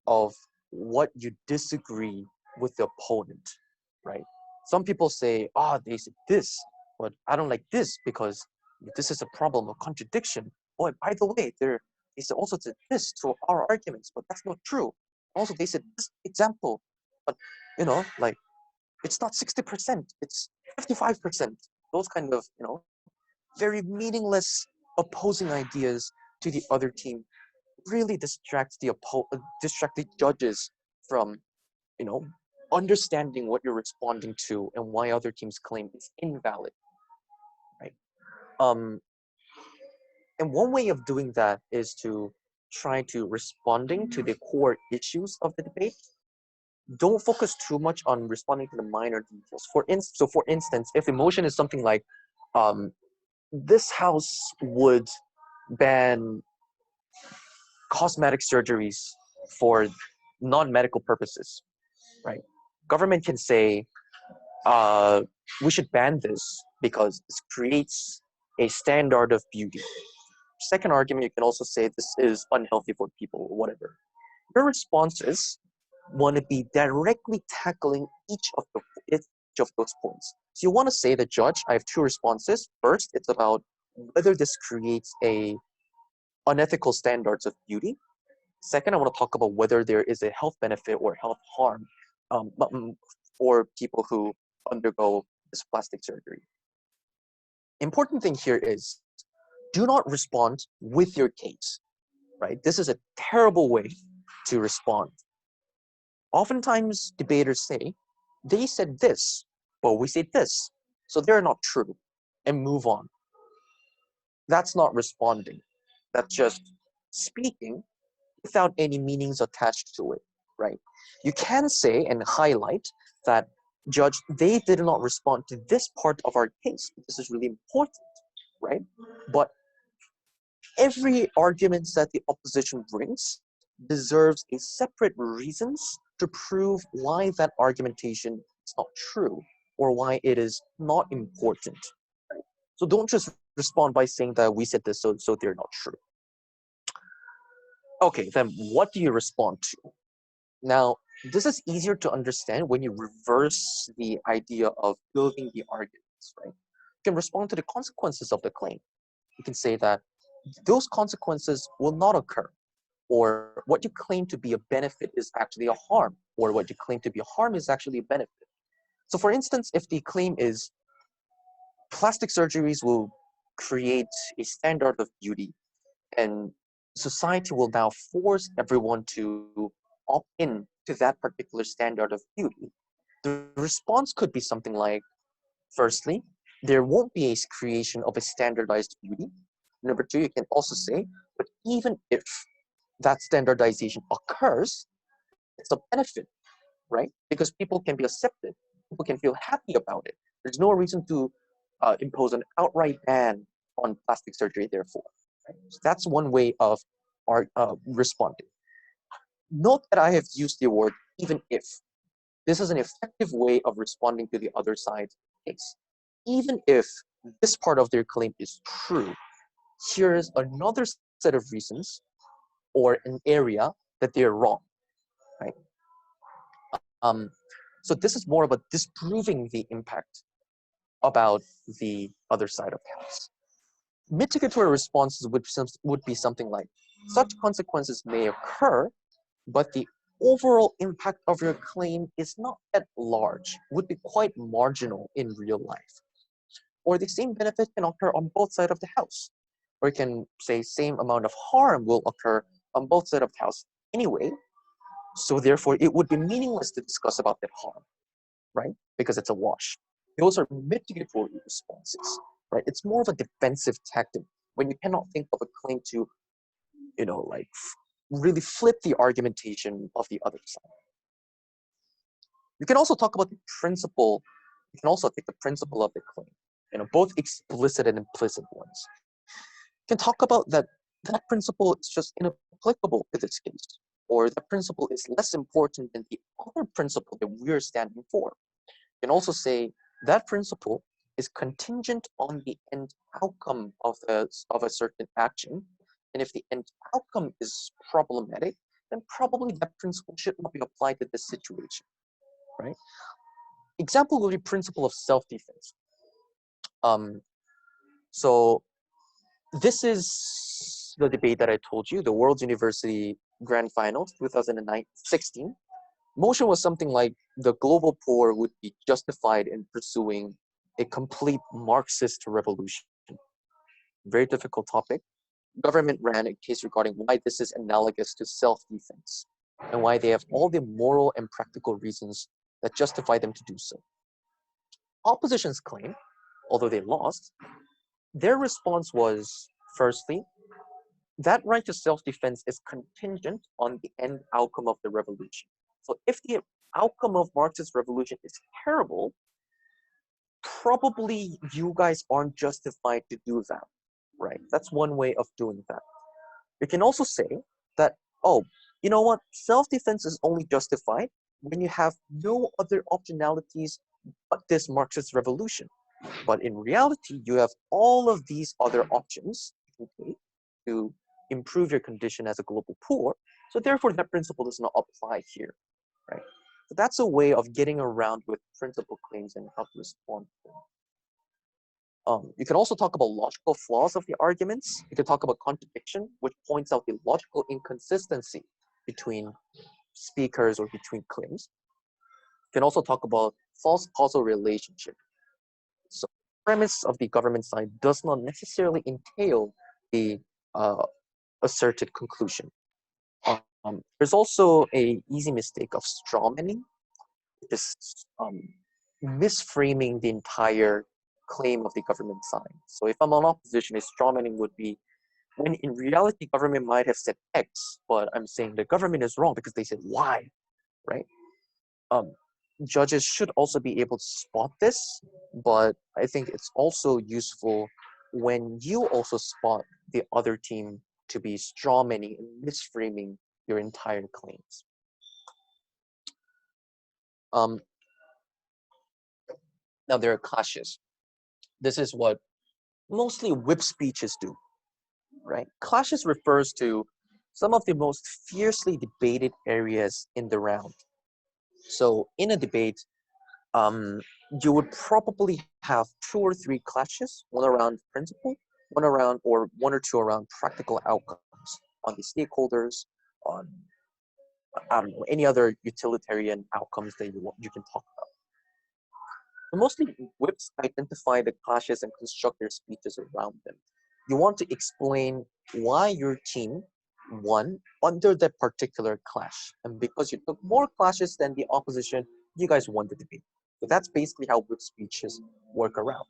of what you disagree with the opponent, right? Some people say, oh, they said this, but I don't like this because this is a problem, a contradiction. Oh, and by the way, they said also said this to our arguments, but that's not true. Also, they said this example, but like it's not 60%, it's 55%. Those kind of, very meaningless opposing ideas to the other team really distract the judges from understanding what you're responding to and why other teams claim it's invalid, right? And one way of doing that is to try to responding to the core issues of the debate. Don't focus too much on responding to the minor details. For instance, if the motion is something like, this house would ban cosmetic surgeries for non-medical purposes, right? Government can say, we should ban this because this creates a standard of beauty. Second argument, you can also say this is unhealthy for people or whatever. Your responses want to be directly tackling each of those points. So you want to say, the judge, I have two responses. First, it's about whether this creates a unethical standards of beauty. Second, I want to talk about whether there is a health benefit or health harm for people who undergo this plastic surgery. Important thing here is, do not respond with your case, right? This is a terrible way to respond. Oftentimes, debaters say, they said this, but we said this, so they're not true, and move on. That's not responding. That's just speaking without any meanings attached to it, right? You can say and highlight that, judge, they did not respond to this part of our case. This is really important, right? But every argument that the opposition brings deserves a separate reasons to prove why that argumentation is not true or why it is not important. Right? So don't just respond by saying that we said this, so they're not true. Okay, then what do you respond to? Now, this is easier to understand when you reverse the idea of building the arguments, right? You can respond to the consequences of the claim. You can say that those consequences will not occur, or what you claim to be a benefit is actually a harm, or what you claim to be a harm is actually a benefit. So for instance, if the claim is plastic surgeries will create a standard of beauty, and society will now force everyone to opt in to that particular standard of beauty, the response could be something like, firstly, there won't be a creation of a standardized beauty. Number two, you can also say, but even if that standardization occurs, it's a benefit, right? Because people can be accepted, people can feel happy about it. There's no reason to impose an outright ban on plastic surgery, therefore. Right? So that's one way of responding. Note that I have used the word even if. This is an effective way of responding to the other side's case. Even if this part of their claim is true, here is another set of reasons or an area that they're wrong, right? So this is more about disproving the impact about the other side of the house. Mitigatory responses would be something like, Such consequences may occur, but the overall impact of your claim is not that large, would be quite marginal in real life. Or the same benefit can occur on both sides of the house. Or you can say same amount of harm will occur on both sides of the house anyway, so therefore it would be meaningless to discuss about that harm, right? Because it's a wash. Those are mitigatory responses, right? It's more of a defensive tactic when you cannot think of a claim to, like really flip the argumentation of the other side. You can also talk about the principle. You can also take the principle of the claim, both explicit and implicit ones. You can talk about that principle is just inapplicable to this case, or that principle is less important than the other principle that we're standing for. You can also say that principle is contingent on the end outcome of a certain action, and if the end outcome is problematic, then probably that principle should not be applied to this situation, right? Example will be principle of self-defense. So this is the debate that I told you, the World University Grand Finals 2016. Motion was something like the global poor would be justified in pursuing a complete Marxist revolution. Very difficult topic. Government ran a case regarding why this is analogous to self-defense and why they have all the moral and practical reasons that justify them to do so. Opposition's claim, although they lost, their response was, firstly, that right to self-defense is contingent on the end outcome of the revolution. So if the outcome of Marxist revolution is terrible, probably you guys aren't justified to do that, right? That's one way of doing that. You can also say that, oh, you know what? Self-defense is only justified when you have no other optionalities but this Marxist revolution. But in reality, you have all of these other options to improve your condition as a global poor. So therefore, that principle does not apply here, right? So that's a way of getting around with principle claims and how to respond to them. You can also talk about logical flaws of the arguments. You can talk about contradiction, which points out the logical inconsistency between speakers or between claims. You can also talk about false causal relationship. So the premise of the government side does not necessarily entail the asserted conclusion. There's also a easy mistake of strawmanning, just misframing the entire claim of the government side. So if I'm on opposition, a strawmanning would be when in reality government might have said X, but I'm saying the government is wrong because they said Y, right? Judges should also be able to spot this, but I think it's also useful when you also spot the other team to be strawmanning and misframing your entire claims. Now there are clashes. This is what mostly whip speeches do, right? Clashes refers to some of the most fiercely debated areas in the round. So in a debate, you would probably have 2 or 3 clashes, one around principle, one or two around practical outcomes on the stakeholders, on I don't know, any other utilitarian outcomes that you can talk about. So mostly whips identify the clashes and construct their speeches around them. You want to explain why your team won under that particular clash. And because you took more clashes than the opposition, you guys won the debate. So that's basically how whip speeches work around.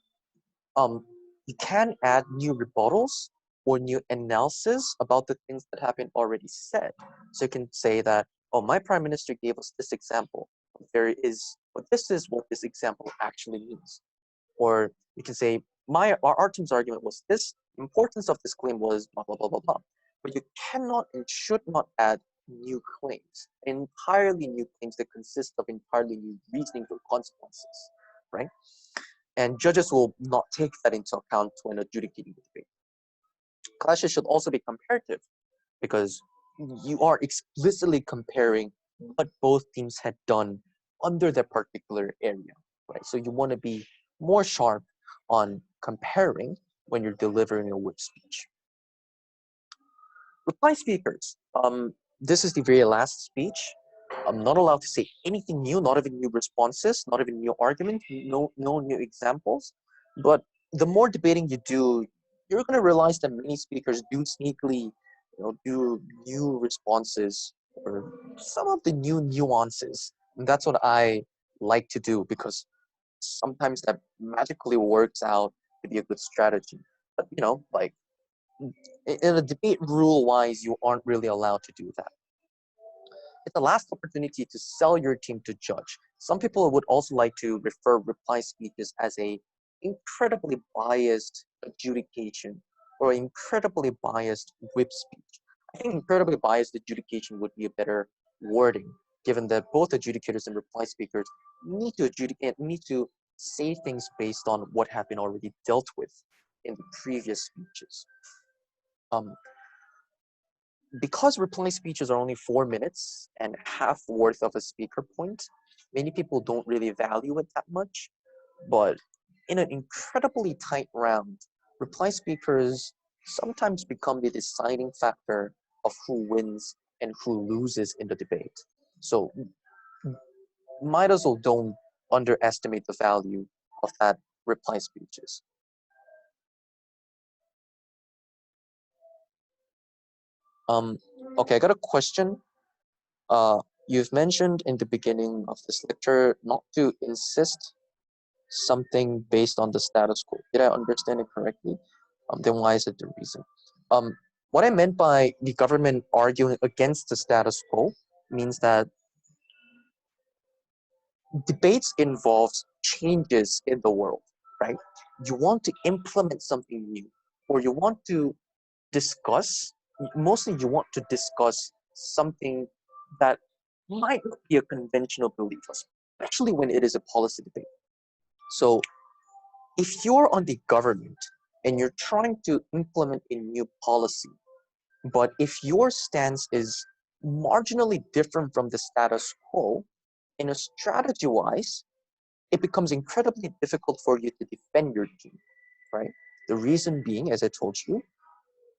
You can add new rebuttals or new analysis about the things that have been already said. So you can say that, oh, my prime minister gave us this example. But this is what this example actually means. Or you can say, our team's argument was this, importance of this claim was blah, blah, blah, blah, blah. But you cannot and should not add new claims, entirely new claims that consist of entirely new reasoning for consequences, right? And judges will not take that into account when adjudicating the debate. Clashes should also be comparative because you are explicitly comparing what both teams had done under that particular area, right? So you want to be more sharp on comparing when you're delivering a whip speech. Reply speakers. This is the very last speech. I'm not allowed to say anything new, not even new responses, not even new arguments, no new examples. But the more debating you do, you're going to realize that many speakers do sneakily, do new responses or some of the new nuances. And that's what I like to do because sometimes that magically works out to be a good strategy. But like in a debate rule wise, you aren't really allowed to do that. It's the last opportunity to sell your team to judge. Some people would also like to refer reply speeches as a incredibly biased adjudication or incredibly biased whip speech. I think incredibly biased adjudication would be a better wording, given that both adjudicators and reply speakers need to say things based on what have been already dealt with in the previous speeches. Because reply speeches are only 4 minutes and half worth of a speaker point, many people don't really value it that much. But in an incredibly tight round, reply speakers sometimes become the deciding factor of who wins and who loses in the debate. So might as well don't underestimate the value of that reply speeches. Okay, I got a question. You've mentioned in the beginning of this lecture not to insist something based on the status quo. Did I understand it correctly? Then why is it the reason? What I meant by the government arguing against the status quo means that debates involves changes in the world, right? You want to implement something new, or you want to discuss, mostly you want to discuss something that might not be a conventional belief, especially when it is a policy debate. So if you're on the government and you're trying to implement a new policy, but if your stance is marginally different from the status quo, in a strategy wise, it becomes incredibly difficult for you to defend your team, right? The reason being, as I told you,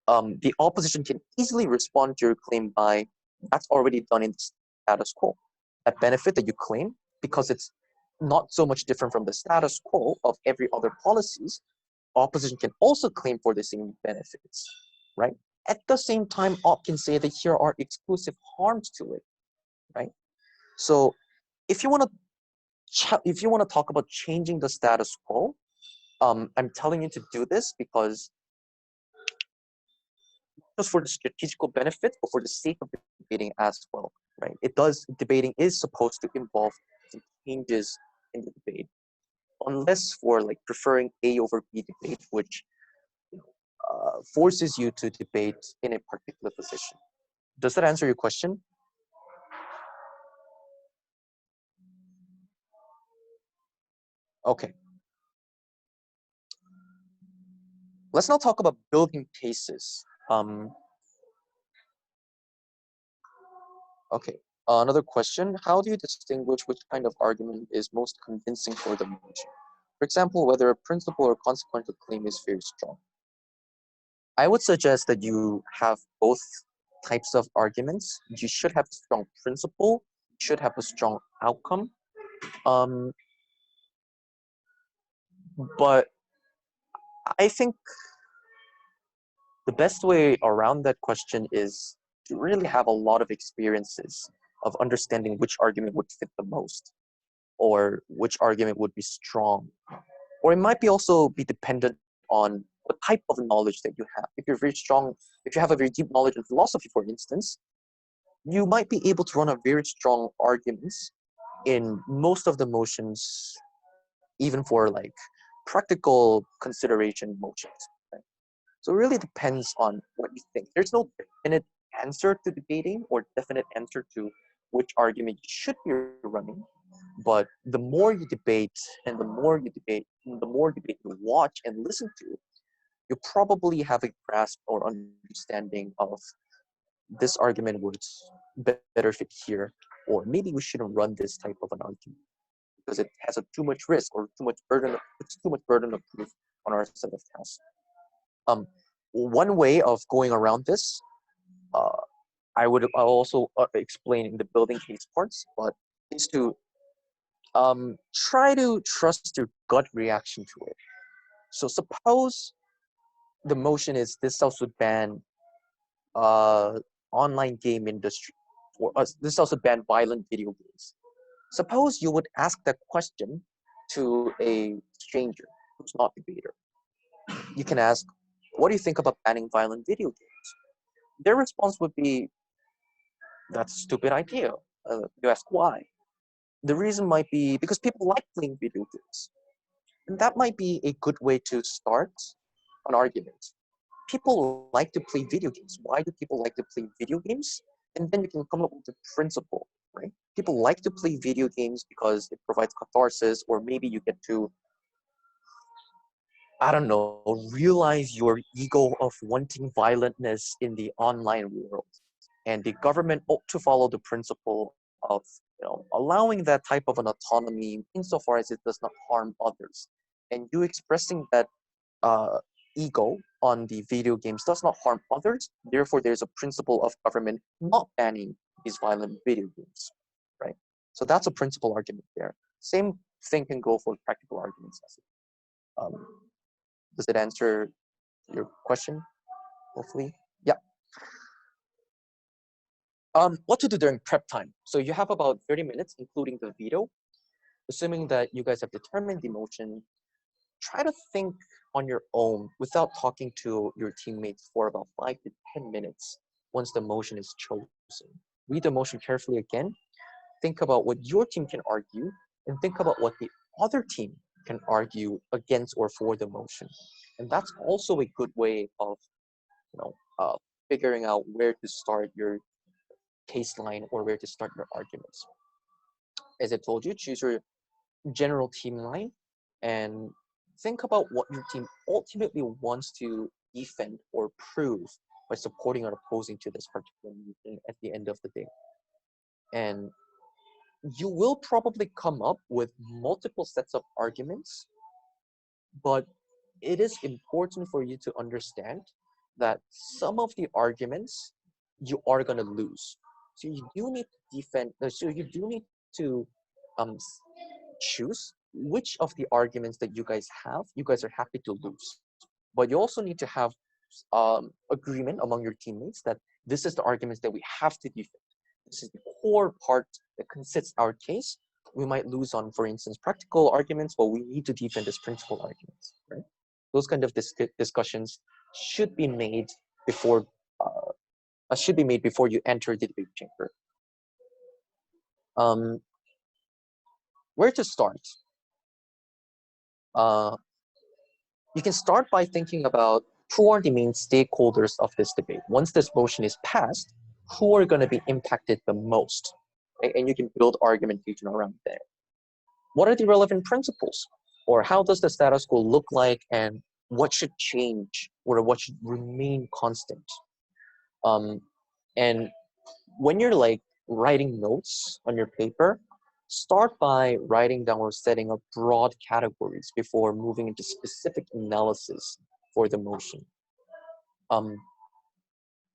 the opposition can easily respond to your claim by that's already done in the status quo. That benefit that you claim, because it's not so much different from the status quo of every other policies, opposition can also claim for the same benefits, right? At the same time, op can say that here are exclusive harms to it, right? So if you want to talk about changing the status quo, I'm telling you to do this because just for the strategical benefit, but for the sake of debating as well, right? Debating is supposed to involve some changes in the debate, unless for like preferring A over B debate, which forces you to debate in a particular position. Does that answer your question? Okay. Let's now talk about building cases. Okay. Another question, how do you distinguish which kind of argument is most convincing for the motion? For example, whether a principle or consequential claim is very strong. I would suggest that you have both types of arguments. You should have a strong principle, you should have a strong outcome. But I think the best way around that question is to really have a lot of experiences of understanding which argument would fit the most or which argument would be strong. Or it might be also be dependent on the type of knowledge that you have. If you're very strong, if you have a very deep knowledge in philosophy, for instance, you might be able to run a very strong arguments in most of the motions, even for like practical consideration motions. Right? So it really depends on what you think. There's no definite answer to debating or definite answer to which argument you should be running. But the more you debate and the more debate you watch and listen to, you probably have a grasp or understanding of this argument would better fit here, or maybe we shouldn't run this type of an argument because it has too much risk or puts too much burden of proof on our set of tasks. One way of going around this I'll also explain in the building case parts, but is to try to trust your gut reaction to it. So suppose the motion is this also ban online game industry, or this also ban violent video games. Suppose you would ask that question to a stranger who's not a debater. You can ask, what do you think about banning violent video games? Their response would be, that's a stupid idea. You ask why. The reason might be because people like playing video games. And that might be a good way to start an argument. People like to play video games. Why do people like to play video games? And then you can come up with a principle, right? People like to play video games because it provides catharsis, or maybe you get to, I don't know, realize your ego of wanting violentness in the online world. And the government ought to follow the principle of, allowing that type of an autonomy insofar as it does not harm others. And you expressing that ego on the video games does not harm others. Therefore, there's a principle of government not banning these violent video games, right? So that's a principal argument there. Same thing can go for practical arguments. Does it answer your question? Hopefully, yeah. What to do during prep time? So you have about 30 minutes, including the veto. Assuming that you guys have determined the motion, try to think on your own without talking to your teammates for about 5 to 10 minutes once the motion is chosen. Read the motion carefully again, think about what your team can argue, and think about what the other team can argue against or for the motion. And that's also a good way of figuring out where to start your case line or where to start your arguments. As I told you, choose your general team line and think about what your team ultimately wants to defend or prove by supporting or opposing to this particular movement at the end of the day. And you will probably come up with multiple sets of arguments, but it is important for you to understand that some of the arguments you are going to lose. So you do need to defend, so you do need to choose which of the arguments that you guys are happy to lose. But you also need to have agreement among your teammates that this is the arguments that we have to defend. This is the core part that consists our case. We might lose on, for instance, practical arguments, but we need to defend this principal arguments, right? Those kind of discussions should be made before you enter the debate chamber. Where to start? You can start by thinking about who are the main stakeholders of this debate. Once this motion is passed, who are going to be impacted the most? Right? And you can build argumentation around there. What are the relevant principles? Or how does the status quo look like, and what should change or what should remain constant? And when you're writing notes on your paper, start by writing down or setting up broad categories before moving into specific analysis for the motion.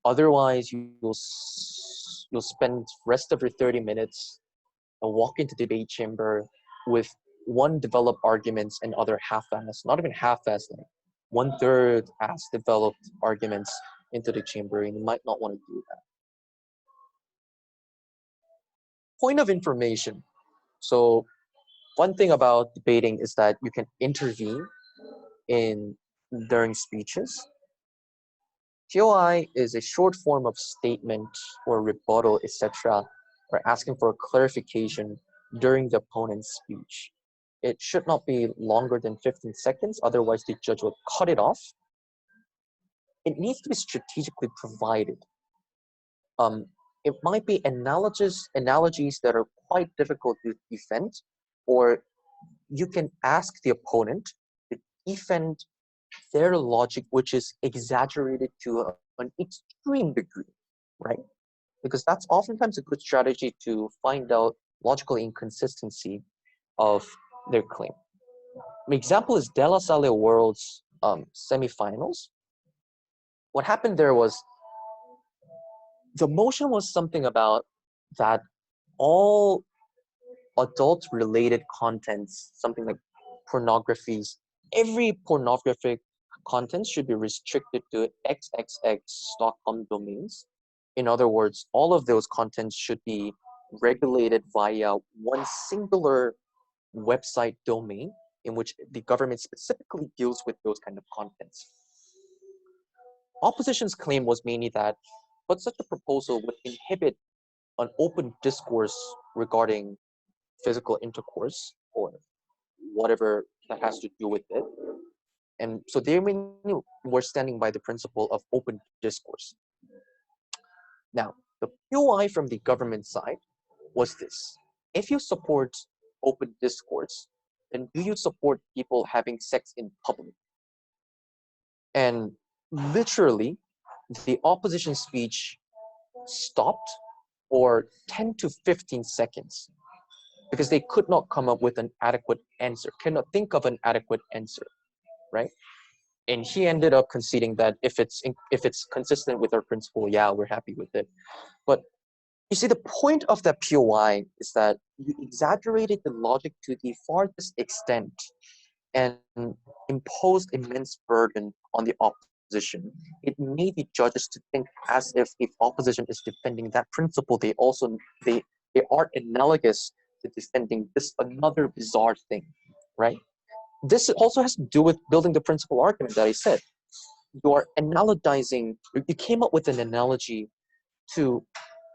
Otherwise, you'll spend rest of your 30 minutes and walk into the debate chamber with one developed arguments and other half-assed, not even half-assed, like 1/3 as developed arguments into the chamber, and you might not want to do that. Point of information. So one thing about debating is that you can intervene during speeches. POI is a short form of statement or rebuttal, etc., or asking for a clarification during the opponent's speech. It should not be longer than 15 seconds, otherwise the judge will cut it off. It needs to be strategically provided. It might be analogies that are quite difficult to defend, or you can ask the opponent to defend their logic, which is exaggerated to an extreme degree, right? Because that's oftentimes a good strategy to find out logical inconsistency of their claim. An example is De La Salle World's semifinals. What happened there was The motion was something about that all adult-related contents, something like pornographies, every pornographic content should be restricted to XXX Stockholm domains. In other words, all of those contents should be regulated via one singular website domain in which the government specifically deals with those kind of contents. Opposition's claim was mainly that, but such a proposal would inhibit an open discourse regarding physical intercourse or whatever that has to do with it. And so they were standing by the principle of open discourse. Now, the POI from the government side was this. If you support open discourse, then do you support people having sex in public? And literally, the opposition speech stopped for 10 to 15 seconds because they could not come up with an adequate answer, cannot think of an adequate answer, right? And he ended up conceding that if it's consistent with our principle, yeah, we're happy with it. But you see, the point of that POI is that you exaggerated the logic to the farthest extent and imposed immense burden on the opposition. It made the judges to think as if opposition is defending that principle, they are analogous to defending this another bizarre thing, right? This also has to do with building the principle argument that I said. You are analogizing, you came up with an analogy to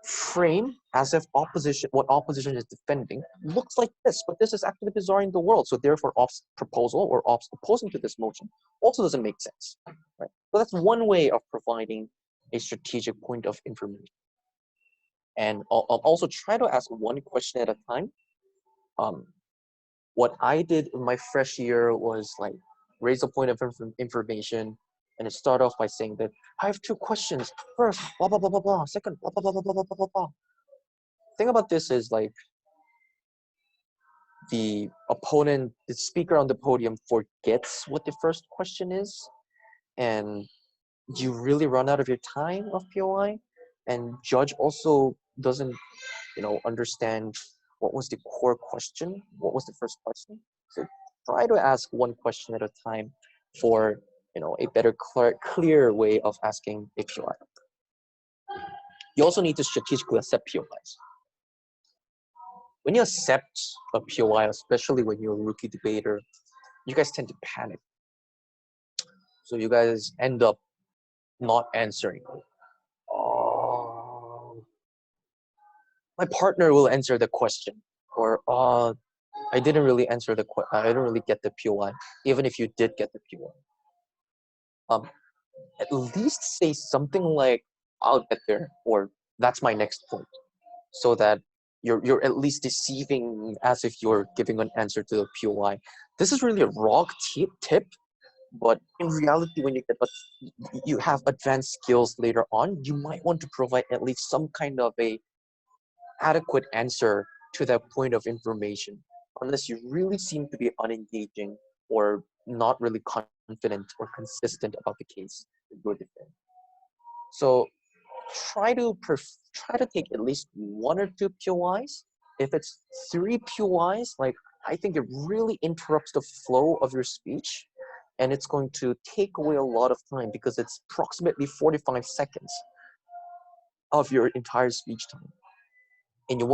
frame as if what opposition is defending looks like this, but this is actually bizarre in the world. So therefore, Ops proposal or Ops opposing to this motion also doesn't make sense, right? So that's one way of providing a strategic point of information. And I'll also try to ask one question at a time. What I did in my fresh year was like raise a point of information and start off by saying that I have two questions. First, blah, blah, blah, blah, blah. Second, blah, blah, blah, blah, blah, blah, blah, blah. Thing about this is like the opponent, the speaker on the podium forgets what the first question is, and you really run out of your time of POI, and judge also doesn't, understand what was the core question, what was the first question. So try to ask one question at a time for, a better clear way of asking a POI. You also need to strategically accept POIs. When you accept a POI, especially when you're a rookie debater, you guys tend to panic. So you guys end up not answering. My partner will answer the question, or I didn't really answer I didn't really get the POI, even if you did get the POI. At least say something like, I'll get there, or that's my next point, so that you're at least deceiving as if you're giving an answer to the POI. This is really a wrong tip, but in reality, when you have advanced skills later on, you might want to provide at least some kind of a adequate answer to that point of information, unless you really seem to be unengaging or not really confident or consistent about the case that you're defending. So try to take at least one or two POIs. If it's 3 POIs, I think it really interrupts the flow of your speech, and it's going to take away a lot of time because it's approximately 45 seconds of your entire speech time. And you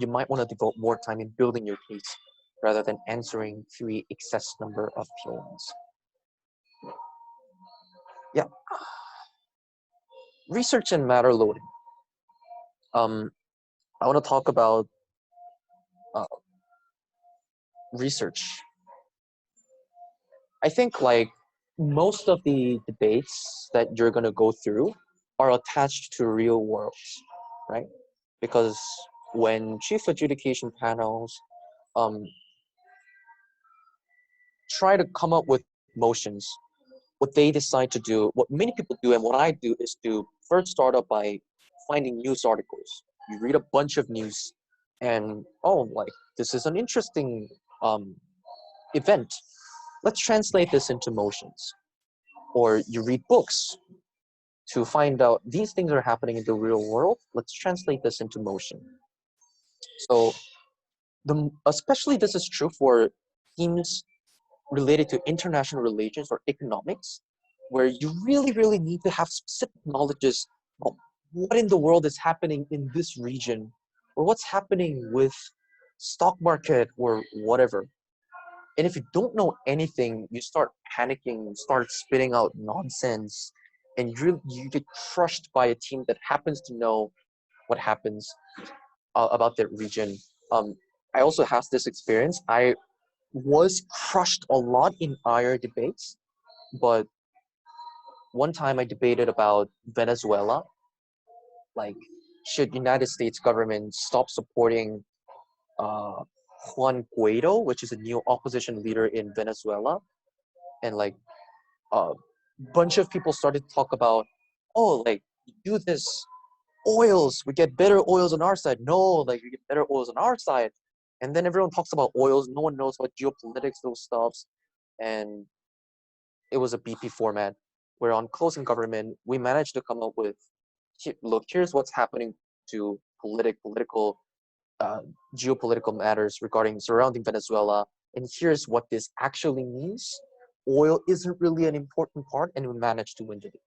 might want to devote more time in building your case rather than answering 3 excess number of POIs. Yeah. Research and matter loading. I want to talk about research. I think most of the debates that you're going to go through are attached to real worlds, right? Because when chief adjudication panels try to come up with motions, what they decide to do, what many people do and what I do is to first start up by finding news articles. You read a bunch of news and, this is an interesting event. Let's translate this into motions. Or you read books to find out these things are happening in the real world. Let's translate this into motion. So especially this is true for themes related to international relations or economics, where you really need to have specific knowledges of what in the world is happening in this region, or what's happening with stock market or whatever. And if you don't know anything, you start panicking, start spitting out nonsense, and you get crushed by a team that happens to know what happens about that region. I also have this experience. I was crushed a lot in IR debates, but one time I debated about Venezuela, like should United States government stop supporting uh, Juan Guaido, which is a new opposition leader in Venezuela, and like a bunch of people started to talk about, oh, like do this oils, we get better oils on our side. No, like we get better oils on our side. And then everyone talks about oils. No one knows about geopolitics, those stuffs. And it was a BP format where on closing government, we managed to come up with, look, here's what's happening to political, uh, geopolitical matters regarding surrounding Venezuela. And here's what this actually means. Oil isn't really an important part, and we managed to win the debate.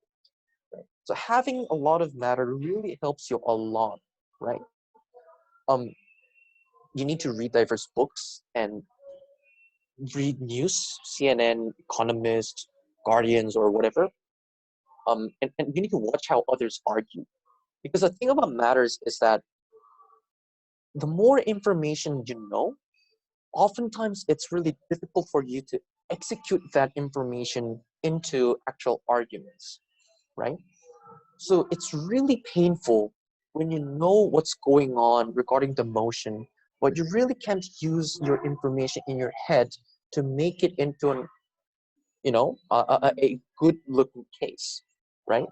Right? So having a lot of matter really helps you a lot, right? Um, you need to read diverse books and read news, CNN, Economist, Guardians, or whatever. And you need to watch how others argue. Because the thing about matters is that the more information you know, oftentimes it's really difficult for you to execute that information into actual arguments, right? So it's really painful when you know what's going on regarding the motion, but you really can't use your information in your head to make it into an, a good looking case, right?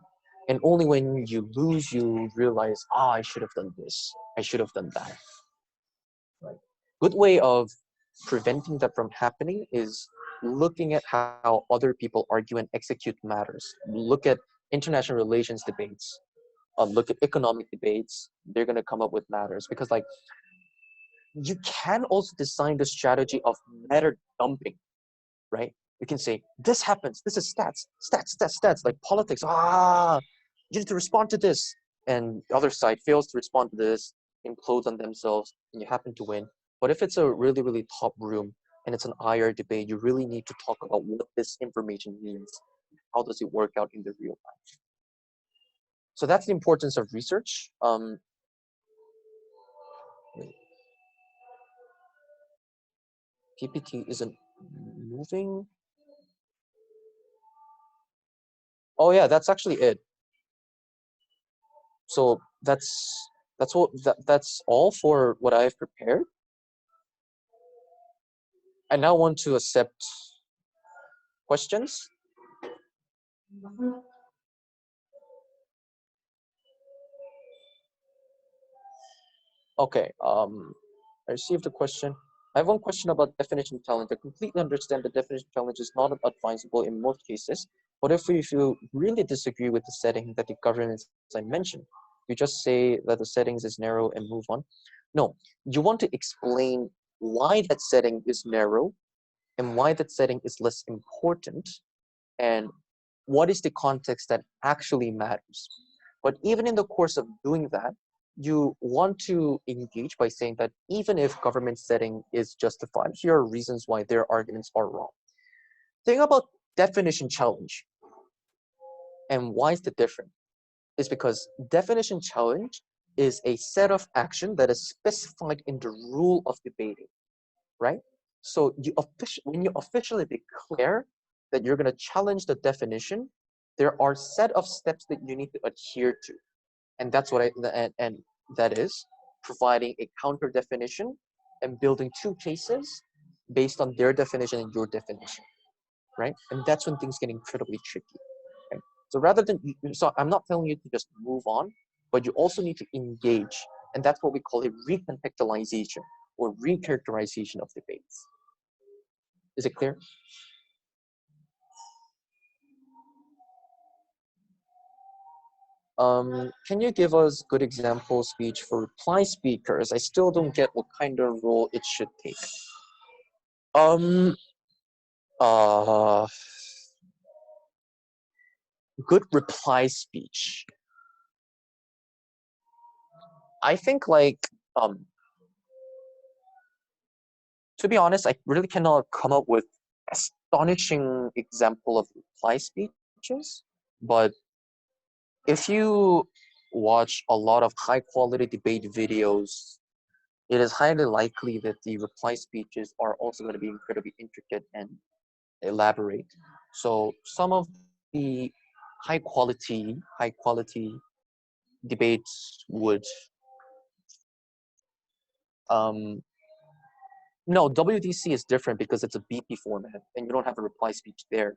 And only when you lose, you realize, I should have done this, I should have done that. Right? Good way of preventing that from happening is looking at how other people argue and execute matters. Look at international relations debates, look at economic debates. They're going to come up with matters, because like you can also design the strategy of matter dumping, right? You can say this happens, this is stats, like politics. You need to respond to this, and the other side fails to respond to this, implodes on themselves, and you happen to win. But if it's a really top room and it's an IR debate, you really need to talk about what this information means. How does it work out in the real life? So that's the importance of research. PPT isn't moving. Oh yeah, that's actually it. So that's all for what I've prepared. I now want to accept questions. Okay, I received a question. I have one question about definition challenge. I completely understand the definition challenge is not advisable in most cases, but if you really disagree with the setting that the governments I mentioned, you just say that the settings is narrow and move on. No, you want to explain why that setting is narrow and why that setting is less important, and what is the context that actually matters. But even in the course of doing that, you want to engage by saying that even if government setting is justified, here are reasons why their arguments are wrong. Thing about definition challenge and why is it different is because definition challenge is a set of action that is specified in the rule of debating, right? So when you officially declare that you're going to challenge the definition, there are set of steps that you need to adhere to. And that's what and that is providing a counter definition and building two cases based on their definition and your definition, right? And that's when things get incredibly tricky. Okay? So so I'm not telling you to just move on, but you also need to engage. And that's what we call a recontextualization or recharacterization of debates. Is it clear? Can you give us good example speech for reply speakers? I still don't get what kind of role it should take. Um, uh, good reply speech. I think to be honest, I really cannot come up with astonishing example of reply speeches, but if you watch a lot of high quality debate videos, it is highly likely that the reply speeches are also going to be incredibly intricate and elaborate. So some of the high quality debates would um, no, WDC is different because it's a BP format and you don't have a reply speech there.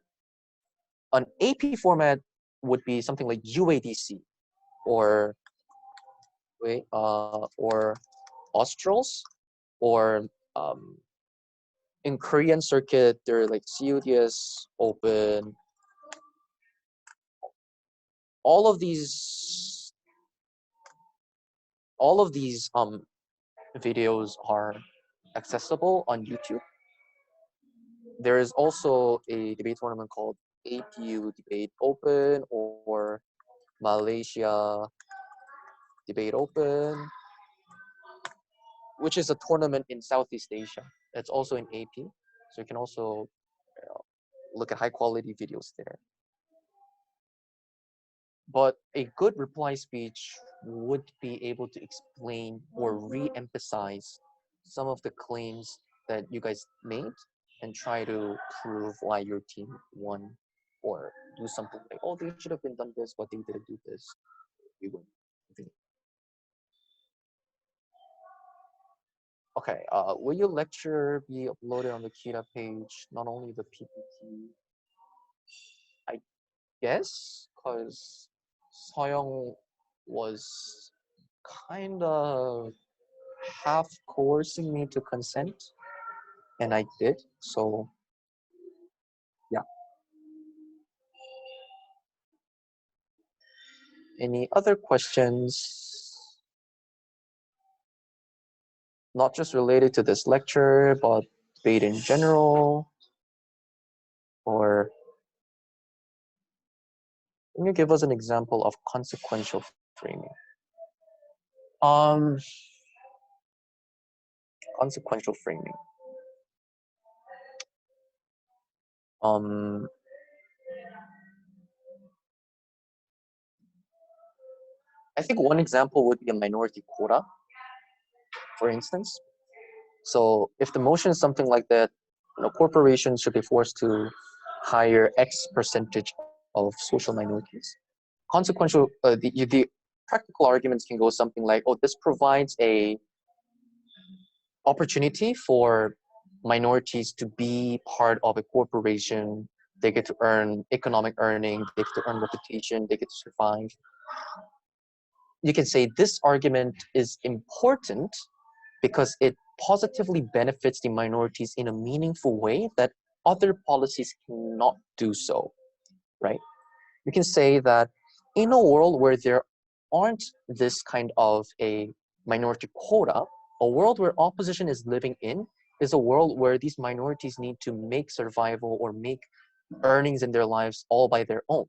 An AP format would be something like UADC or or Australs, or in Korean circuit there are like CUDS, Open. All of these videos are accessible on YouTube. There is also a debate tournament called APU Debate Open or Malaysia Debate Open, which is a tournament in Southeast Asia. It's also in AP, so you can also look at high quality videos there. But a good reply speech would be able to explain or re-emphasize some of the claims that you guys made and try to prove why your team won, or do something like, oh, they should have been done this, but they didn't do this. We win. Okay, will your lecture be uploaded on the KIDA page, not only the PPT? I guess, because Soyoung was kind of half coercing me to consent, and I did, so yeah. Any other questions? Not just related to this lecture, but debate in general, or can you give us an example of consequential framing? Um, Consequential framing. I think one example would be a minority quota, for instance. So if the motion is something like that, corporations should be forced to hire X percentage of social minorities. Consequential, the practical arguments can go something like, oh, this provides a opportunity for minorities to be part of a corporation. They get to earn economic earning, they get to earn reputation, they get to survive. You can say this argument is important because it positively benefits the minorities in a meaningful way that other policies cannot do so, right? You can say that in a world where there aren't this kind of a minority quota, a world where opposition is living in is a world where these minorities need to make survival or make earnings in their lives all by their own,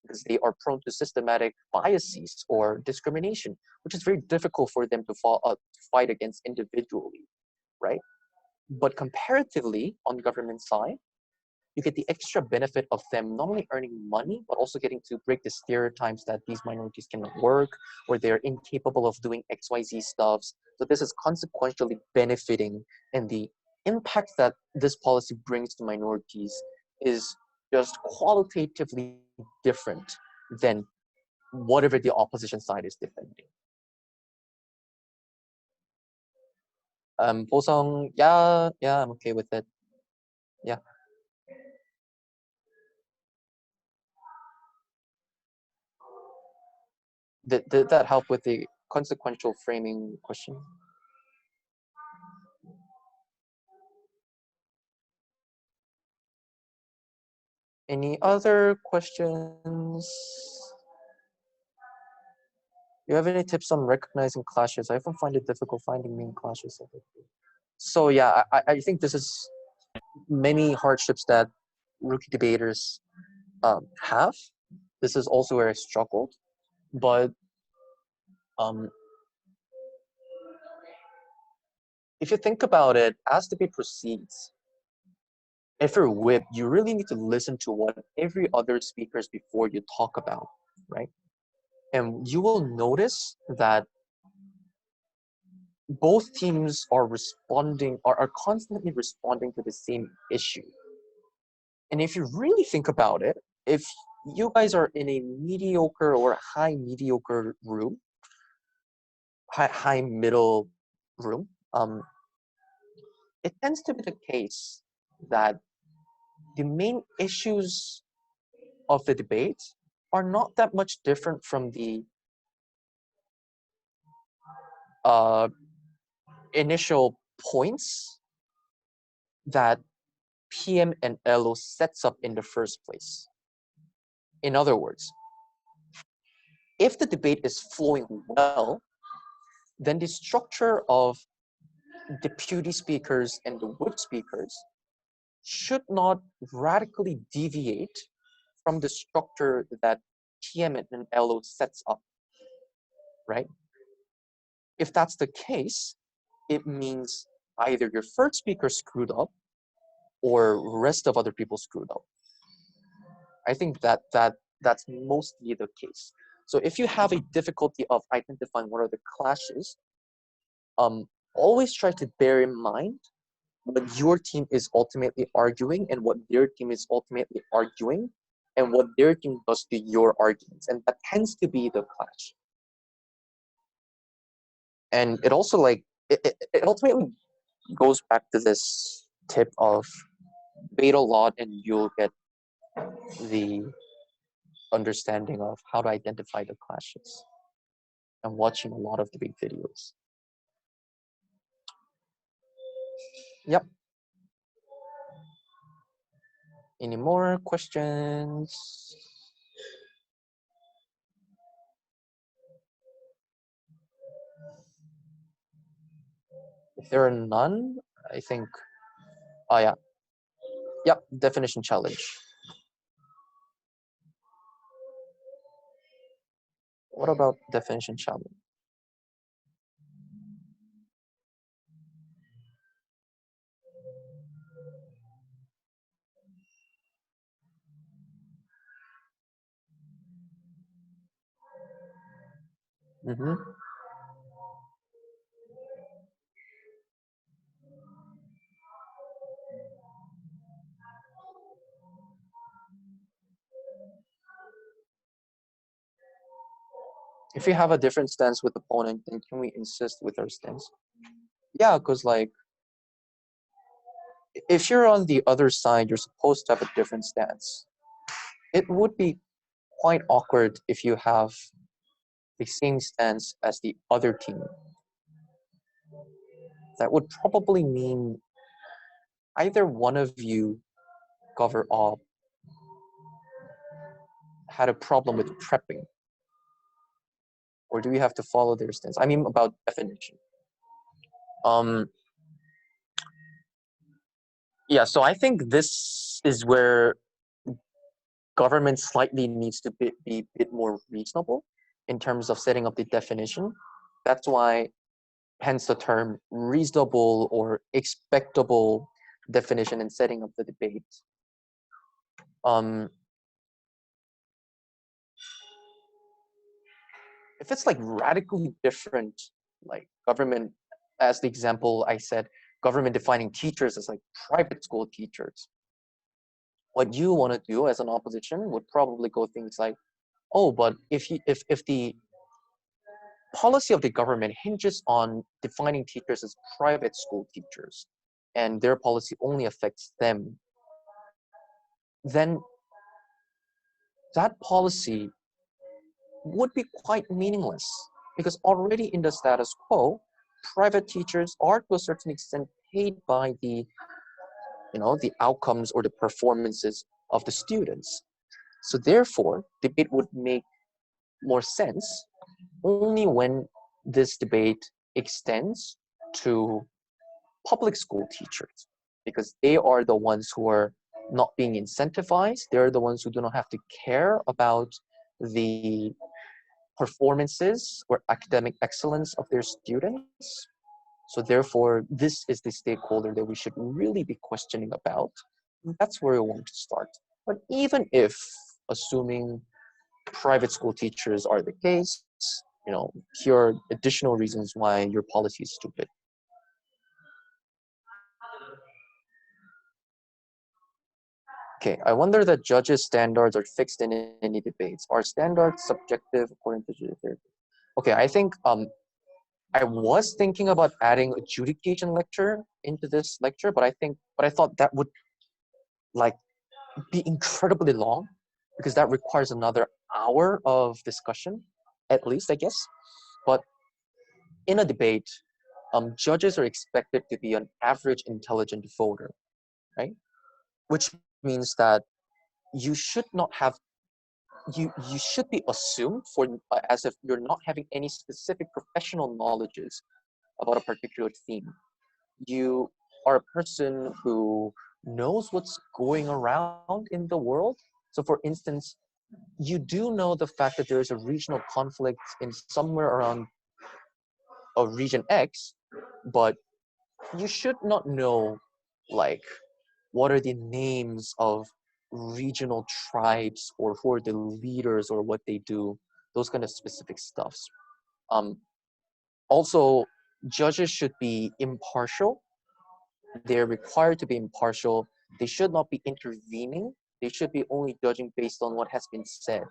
because they are prone to systematic biases or discrimination, which is very difficult for them to fight against individually, right? But comparatively, on the government side, you get the extra benefit of them not only earning money, but also getting to break the stereotypes that these minorities cannot work or they're incapable of doing XYZ stuffs. So this is consequentially benefiting, and the impact that this policy brings to minorities is just qualitatively different than whatever the opposition side is defending. Bosong, yeah, I'm okay with it. Yeah. Did that help with the consequential framing question? Any other questions? you have any tips on recognizing clashes? I often find it difficult finding main clashes. So yeah, I think this is many hardships that rookie debaters have. This is also where I struggled, but um, if you think about it, as debate proceeds, if you're whipped, you really need to listen to what every other speakers before you talk about, right? And you will notice that both teams are are constantly responding to the same issue. And if you really think about it, if you guys are in a mediocre or high mediocre room, high middle room, it tends to be the case that the main issues of the debate are not that much different from the uh, initial points that PM and LO sets up in the first place. In other words, if the debate is flowing well, then the structure of deputy speakers and the whip speakers should not radically deviate from the structure that PM and LO sets up, right? If that's the case, it means either your first speaker screwed up or rest of other people screwed up. I think that's mostly the case. So if you have a difficulty of identifying what are the clashes, always try to bear in mind what your team is ultimately arguing and what their team is ultimately arguing and what their team does to your arguments. And that tends to be the clash. And it also it ultimately goes back to this tip of bait a lot and you'll get the understanding of how to identify the clashes and watching a lot of debate videos. Yep. Any more questions? If there are none, I think, oh yeah. Yep, definition challenge. What about definition challenge? Mm-hmm. If we have a different stance with opponent, then can we insist with our stance? Yeah, because like, if you're on the other side, you're supposed to have a different stance. It would be quite awkward if you have the same stance as the other team. That would probably mean either one of you cover up had a problem with prepping, or do we have to follow their stance? I mean about definition. Yeah, so I think this is where government slightly needs to be a bit more reasonable in terms of setting up the definition. That's why, hence the term reasonable or expectable definition in setting up the debate. If it's like radically different, like government, as the example I said, government defining teachers as like private school teachers, what you want to do as an opposition would probably go things like, oh, but if the policy of the government hinges on defining teachers as private school teachers and their policy only affects them, then that policy would be quite meaningless because already in the status quo, private teachers are to a certain extent paid by the outcomes or the performances of the students. So therefore, debate would make more sense only when this debate extends to public school teachers, because they are the ones who are not being incentivized. They're the ones who do not have to care about the performances or academic excellence of their students. So therefore, this is the stakeholder that we should really be questioning about. That's where we want to start. But even if, assuming private school teachers are the case, here are additional reasons why your policy is stupid. Okay, I wonder that judges' standards are fixed in any debates. Are standards subjective according to judiciary? Okay, I think I was thinking about adding adjudication lecture into this lecture, but I thought that would like be incredibly long, because that requires another hour of discussion, at least, I guess. But in a debate, judges are expected to be an average intelligent voter, right? Which means that you should not have you should be assumed for as if you're not having any specific professional knowledges about a particular theme. You are a person who knows what's going around in the world. So for instance, you do know the fact that there is a regional conflict in somewhere around a region X, but you should not know like what are the names of regional tribes or who are the leaders or what they do, those kind of specific stuffs. Um, Also, judges should be impartial. They're required to be impartial. They should not be intervening. They should be only judging based on what has been said.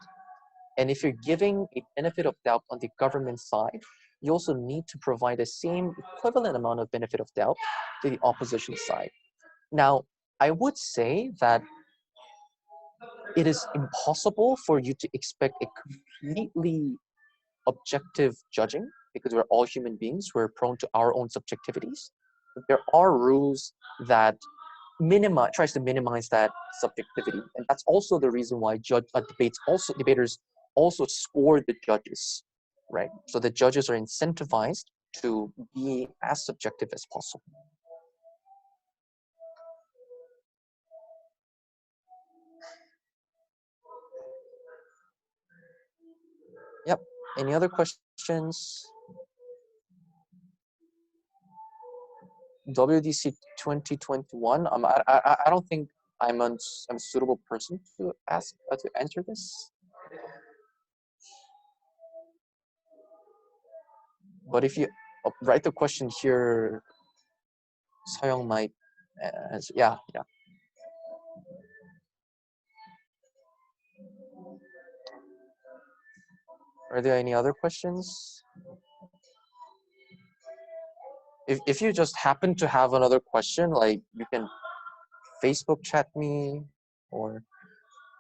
And if you're giving a benefit of doubt on the government side, you also need to provide the same equivalent amount of benefit of doubt to the opposition side. Now, I would say that it is impossible for you to expect a completely objective judging, because we're all human beings, we're prone to our own subjectivities. But there are rules that tries to minimize that subjectivity, and that's also the reason why debaters also score the judges, right? So the judges are incentivized to be as subjective as possible. Yep. Any other questions? WDC 2021. I don't think I'm a suitable person to ask to answer this. But if you write the question here, Soyoung might answer. Yeah, yeah. Are there any other questions? If you just happen to have another question, like you can Facebook chat me, or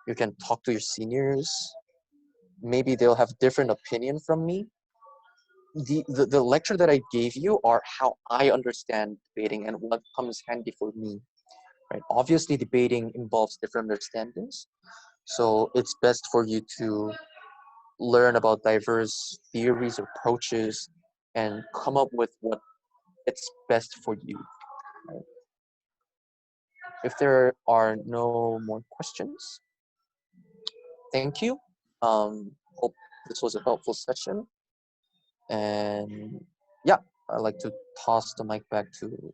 you can talk to your seniors. Maybe they'll have different opinion from me. The lecture that I gave you are how I understand debating and what comes handy for me. Right? Obviously, debating involves different understandings, so it's best for you to learn about diverse theories, approaches, and come up with what it's best for you. Right? If there are no more questions, thank you. Hope this was a helpful session. And yeah, I'd like to toss the mic back to